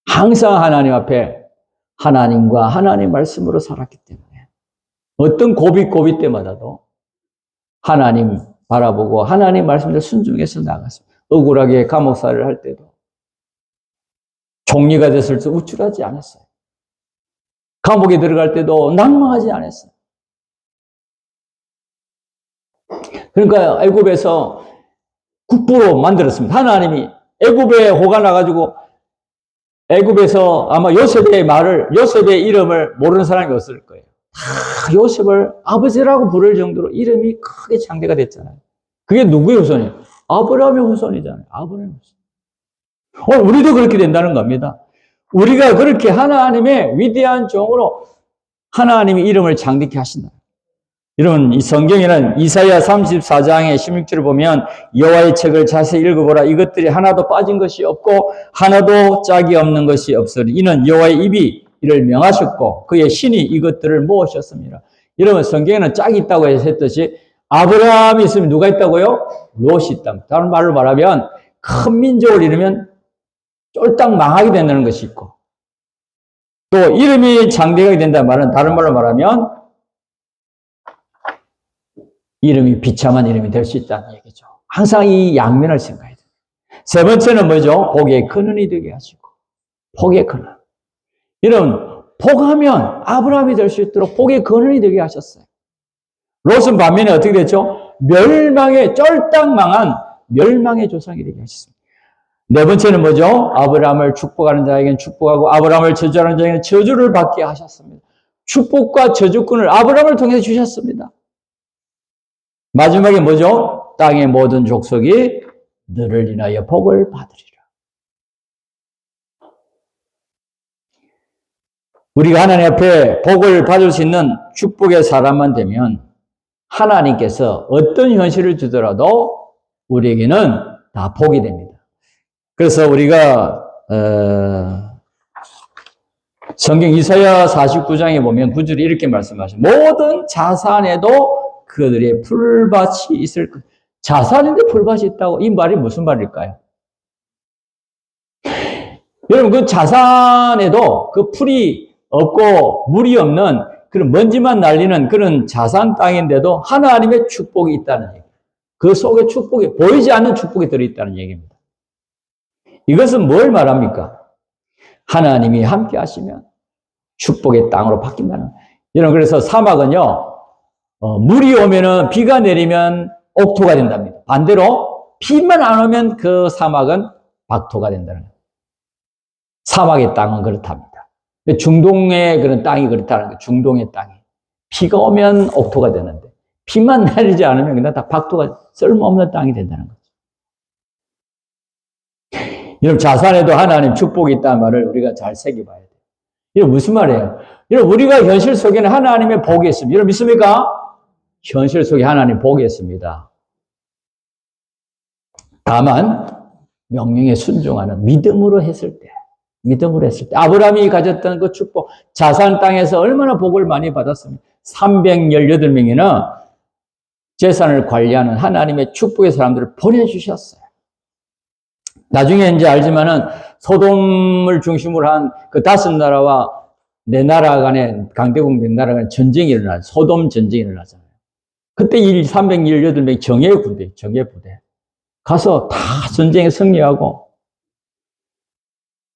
항상 하나님 앞에 하나님과 하나님 말씀으로 살았기 때문에 어떤 고비 때마다도 하나님 바라보고 하나님 말씀을 순종해서 나갔습니다. 억울하게 감옥살이를 할 때도 총리가 됐을 때 우쭐하지 않았어요. 감옥에 들어갈 때도 낭망하지 않았어요. 그러니까 애굽에서 국부로 만들었습니다. 하나님이 애굽에 호가 나가지고 애굽에서 아마 요셉의 이름을 모르는 사람이 없을 거예요. 다 요셉을 아버지라고 부를 정도로 이름이 크게 창대가 됐잖아요. 그게 누구의 후손이에요? 아브라함의 후손이잖아요. 아브라함의 후손. 우리도 그렇게 된다는 겁니다. 우리가 그렇게 하나님의 위대한 종으로 하나님이 이름을 창대케 하신다. 여러분, 이 성경에는 이사야 34장의 16절을 보면 여호와의 책을 자세히 읽어보라. 이것들이 하나도 빠진 것이 없고 하나도 짝이 없는 것이 없으리. 이는 여호와의 입이 이를 명하셨고 그의 신이 이것들을 모으셨습니다. 여러분, 성경에는 짝이 있다고 했듯이 아브라함이 있으면 누가 있다고요? 롯이 있다. 다른 말로 말하면 큰 민족을 이루면 쫄딱 망하게 된다는 것이 있고, 또 이름이 창대하게 된다는 말은 다른 말로 말하면 이름이 비참한 이름이 될 수 있다는 얘기죠. 항상 이 양면을 생각해야 돼요. 세 번째는 뭐죠? 복의 근원이 되게 하시고, 복의 근원. 여러분, 복하면 아브라함이 될 수 있도록 복의 근원이 되게 하셨어요. 롯은 반면에 어떻게 됐죠? 멸망의, 쫄딱 망한 멸망의 조상이 되게 하셨습니다. 네 번째는 뭐죠? 아브라함을 축복하는 자에게는 축복하고 아브라함을 저주하는 자에게는 저주를 받게 하셨습니다. 축복과 저주권을 아브라함을 통해서 주셨습니다. 마지막에 뭐죠? 땅의 모든 족속이 너를 인하여 복을 받으리라. 우리가 하나님 앞에 복을 받을 수 있는 축복의 사람만 되면 하나님께서 어떤 현실을 주더라도 우리에게는 다 복이 됩니다. 그래서 우리가 성경 이사야 49장에 보면 9절에 이렇게 말씀하셔요. 모든 자산에도 그들의 풀밭이 있을 것. 자산인데 풀밭이 있다고? 이 말이 무슨 말일까요? 여러분, 그 자산에도 그 풀이 없고 물이 없는 그런 먼지만 날리는 그런 자산 땅인데도 하나님의 축복이 있다는 얘기예요. 그 속에 축복이, 보이지 않는 축복이 들어있다는 얘기입니다. 이것은 뭘 말합니까? 하나님이 함께 하시면 축복의 땅으로 바뀐다는 거예요. 여러분, 그래서 사막은요, 물이 오면은, 비가 내리면 옥토가 된답니다. 반대로 비만 안 오면 그 사막은 박토가 된다는 거예요. 사막의 땅은 그렇답니다. 중동의 그런 땅이 그렇다는 거예요. 중동의 땅이. 비가 오면 옥토가 되는데 비만 내리지 않으면 그냥 다 박토가, 쓸모없는 땅이 된다는 거죠. 여러분, 자산에도 하나님 축복이 있다는 말을 우리가 잘 새겨봐야 돼요. 이거 무슨 말이에요? 여러분, 우리가 현실 속에는 하나님의 복이 있습니다. 여러분 믿습니까? 현실 속에 하나님 복이 있습니다. 다만 명령에 순종하는 믿음으로 했을 때, 아브라함이 가졌던 그 축복, 자산 땅에서 얼마나 복을 많이 받았습니까? 318명이나 재산을 관리하는 하나님의 축복의 사람들을 보내주셨어요. 나중에 이제 알지만은 소돔을 중심으로 한 그 5나라와 4나라 간에, 강대국 4나라 간에 전쟁이 일어나요. 소돔 전쟁이 일어나잖아요. 그때 318명이 정예 부대. 가서 다 전쟁에 승리하고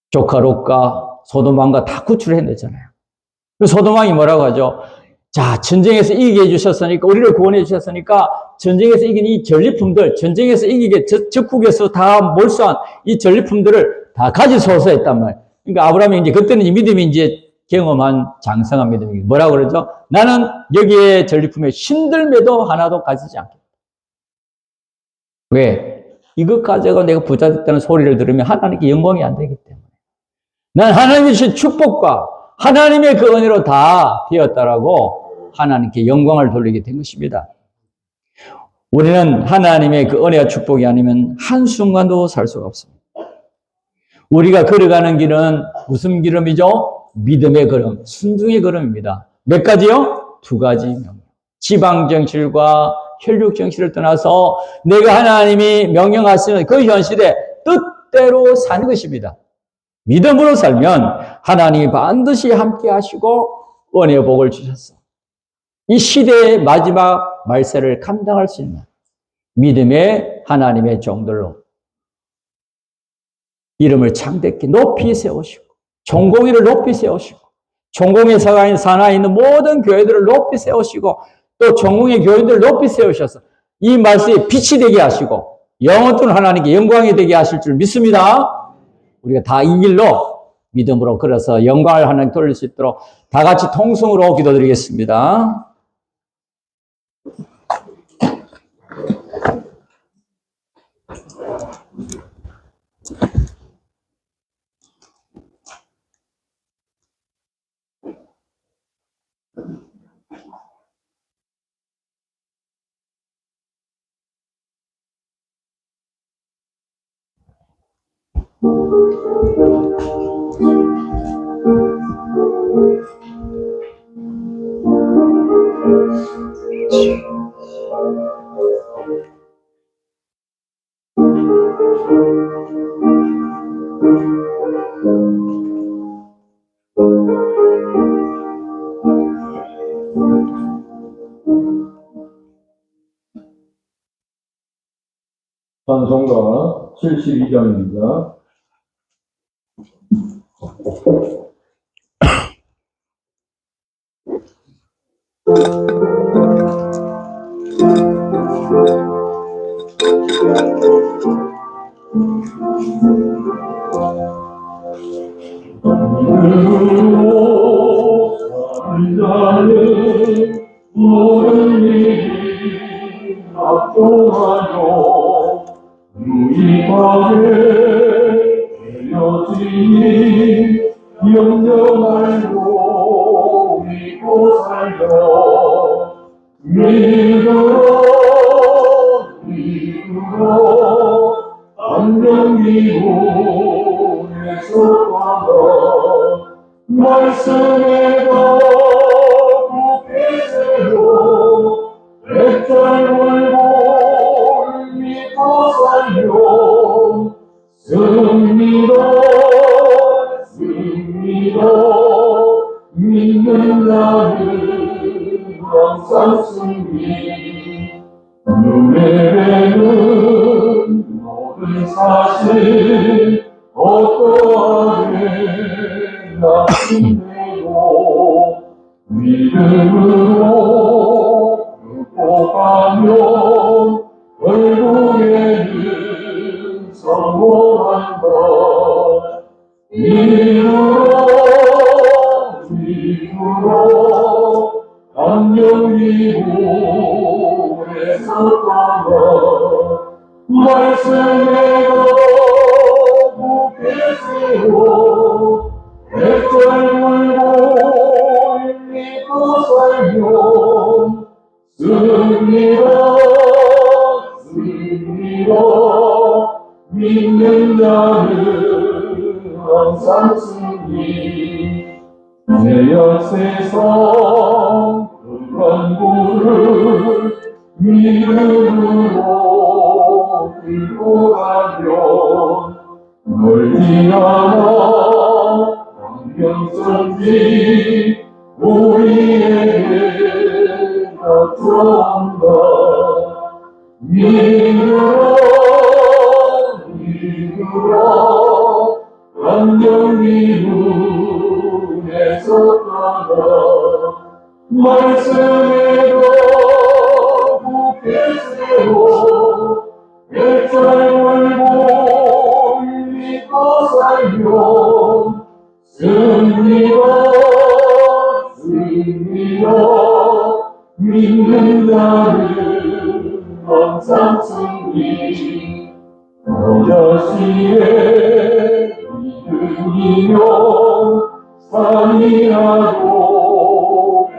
조카 롯과 소돔 왕과 다 구출을 해냈잖아요. 소돔 왕이 뭐라고 하죠? 자, 전쟁에서 이기게 해주셨으니까, 우리를 구원해 주셨으니까 전쟁에서 이긴 이 전리품들, 전쟁에서 이기게 적국에서 다 몰수한 이 전리품들을 다 가지소서 했단 말이에요. 그러니까 아브라함이 이제 그때는 이 믿음이 이제 경험한 장성한 믿음이 뭐라고 그러죠? 나는 여기에 전리품에 신들매도 하나도 가지지 않겠다. 왜? 이것 가지고 내가 부자 됐다는 소리를 들으면 하나님께 영광이 안 되기 때문에. 난 하나님의 주신 축복과 하나님의 그 은혜로 다 되었다라고 하나님께 영광을 돌리게 된 것입니다. 우리는 하나님의 그 은혜와 축복이 아니면 한순간도 살 수가 없습니다. 우리가 걸어가는 길은 무슨 길음이죠? 믿음의 걸음, 순종의 걸음입니다. 몇 가지요? 2가지 명령. 지방정실과 혈육정실을 떠나서 내가 하나님이 명령하시는 그 현실에 뜻대로 사는 것입니다. 믿음으로 살면 하나님이 반드시 함께 하시고 은혜의 복을 주셨어. 이 시대의 마지막 말세를 감당할 수 있는 믿음의 하나님의 종들로 이름을 창대케 높이 세우시고 종공의를 높이 세우시고 종공의 산하에 있는 모든 교회들을 높이 세우시고 또 종공의 교회들을 높이 세우셔서 이 말씀에 빛이 되게 하시고 영원토록 하나님께 영광이 되게 하실 줄 믿습니다. 우리가 다 이 길로 믿음으로 걸어서 영광을 하나님 돌릴 수 있도록 다 같이 통성으로 기도드리겠습니다. 찬송가 72장입니다. 자는 모든 일이 합동하여 유익하게 되어지니 염려 말고 믿고 살려 믿으러 안녕 기분에서 받아 말씀에 더 굳게 세워 백절물고 믿고 살려 승리로 믿는 자는 항상 승리 눈에 뵈는 모든 사실 어떠하게 낙심되고 믿음으로 극복하면 결국에는 성공한다. 믿으러 안녕 기분에서 떠나 말씀에 더 굳게 세워 백절물고 믿고 살면 승리로 믿는 자는 항상 승리 내 역세상 그런 불을 믿음으로 끌고 가면 멀지 않아 광명선지 우리에게 나타난다. 믿으러 안녕 기분에서 떠나 말씀에 더 굳게 세워 백절물고 믿고 살면 승리로 믿는 자는 항상 승리 어여시에 믿음이며 산이라도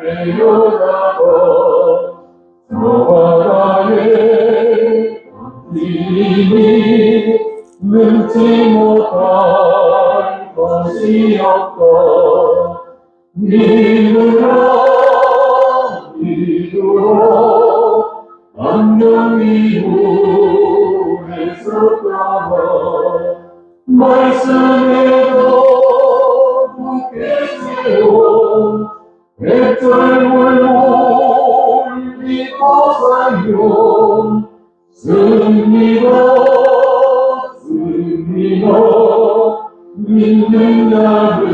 내려다가 저 바다에 뛰니 능치 못할 것이 없다. 믿으러 안녕 기분에서 떠나 말씀에 더 굳게 세워 백절물고 믿고 살면 승리로 믿는 자는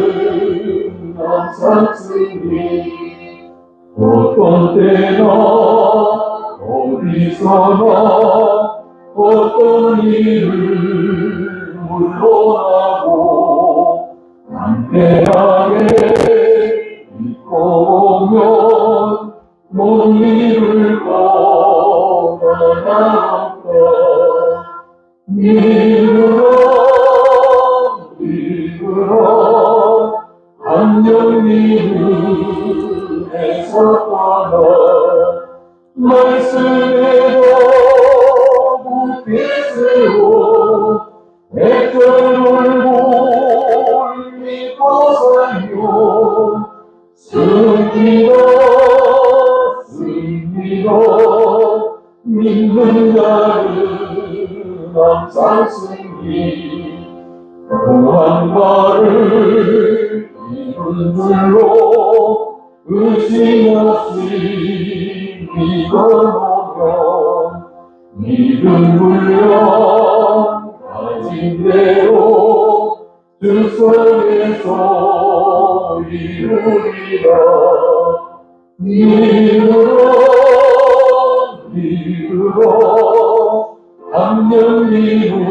항상 승리 어떤 때나 어디서나 어떤 일을 물러나고 담대하게 믿고 보면 못 이룰 거나 없다. 믿으러 안녕 기분에서 떠나 말씀에 더 굳게 세워 백절물고 믿어 믿는 자는 항상 승리 공한 말을 이룬 줄로 의심 없이 믿어놓으면 믿음 물려 가진 대로 주 손에서 이루리라 믿으러 강령 이룬에서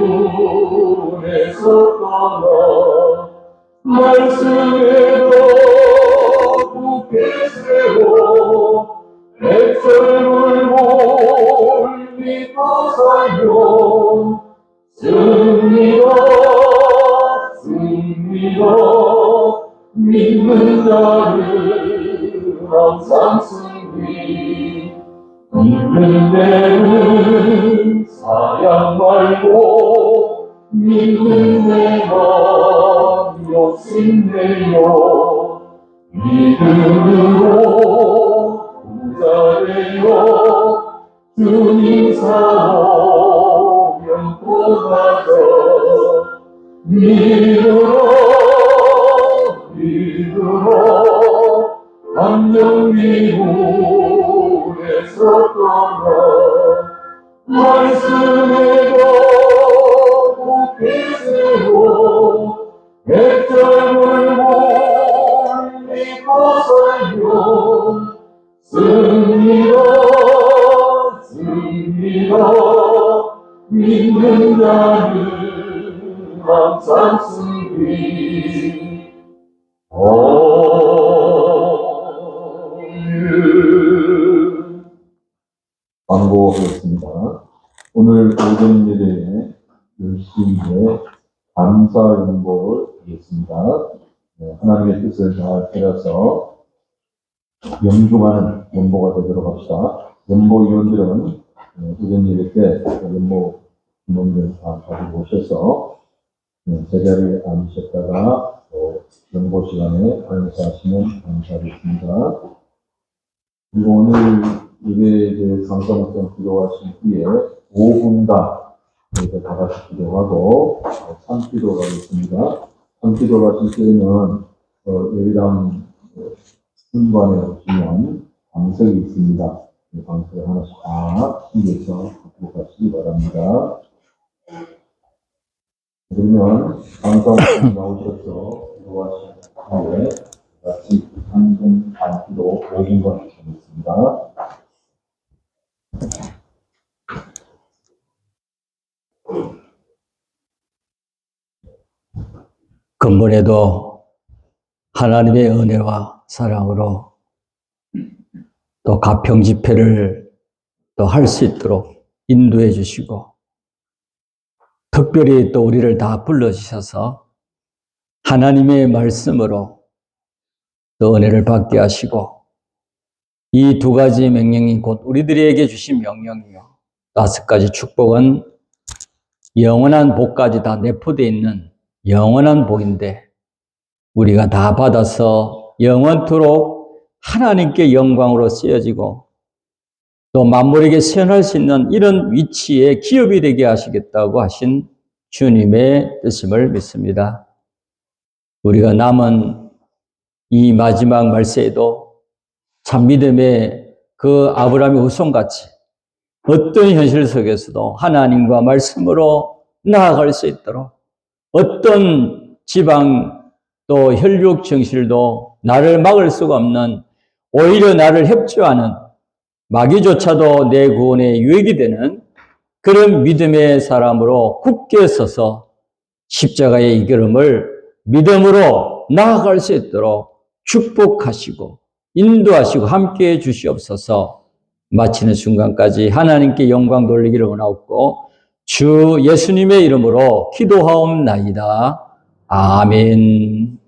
떠나 말씀에도 굳게 세워 백설물을 믿고 살면 승리다 믿는 자는 항상 승리 믿는 데는 사양 말고 믿는 내가 욕심내요 믿음으로 부자되어 주님 사오면 또 가자 믿으러 강령 미국에서 떠나 말씀에도 굳게 세워 백점을 믿고 살면 승리다 믿는 자는 항상 승리 광고하겠습니다. 오늘 오전 예배에 열심히 감사 연보를 하겠습니다. 하나님의 뜻을 잘 따라서 영중하는 연보가 되도록 합시다. 연보위원들은 오전 예배 때 연보 주문을 다 가지고 오셔서 제자리에 앉으셨다가 연보 시간에 감사하시면 감사하겠습니다. 그리고 오늘 예배에 대해 감사 목장 기도하신 후에 5분간 저희가 다 같이 기도하고 참기도가 있습니다. 참기도가 하실 때는 예배당 순관에 보시면 방석이 있습니다. 이 방석을 하나씩 다 챙겨서 갖고 가시기 바랍니다. 그러면 감사 목장 나오셔서 기도하신 후에 같이 한분 반기도 5분간 하겠습니다. 근본에도 하나님의 은혜와 사랑으로 또 가평 집회를 또 할 수 있도록 인도해 주시고 특별히 또 우리를 다 불러주셔서 하나님의 말씀으로 또 은혜를 받게 하시고 이 두 가지 명령이 곧 우리들에게 주신 명령이요 5가지 축복은 영원한 복까지 다 내포되어 있는 영원한 복인데 우리가 다 받아서 영원토록 하나님께 영광으로 쓰여지고 또 만물에게 선할 수 있는 이런 위치에 기업이 되게 하시겠다고 하신 주님의 뜻임을 믿습니다. 우리가 남은 이 마지막 말세에도 참 믿음의 그 아브라함의 후손같이 어떤 현실 속에서도 하나님과 말씀으로 나아갈 수 있도록 어떤 지방 또 혈육 정실도 나를 막을 수가 없는 오히려 나를 협조하는 마귀조차도 내 구원에 유익이 되는 그런 믿음의 사람으로 굳게 서서 십자가의 이 걸음을 믿음으로 나아갈 수 있도록 축복하시고 인도하시고 함께해 주시옵소서. 마치는 순간까지 하나님께 영광 돌리기를 원하옵고 주 예수님의 이름으로 기도하옵나이다. 아멘.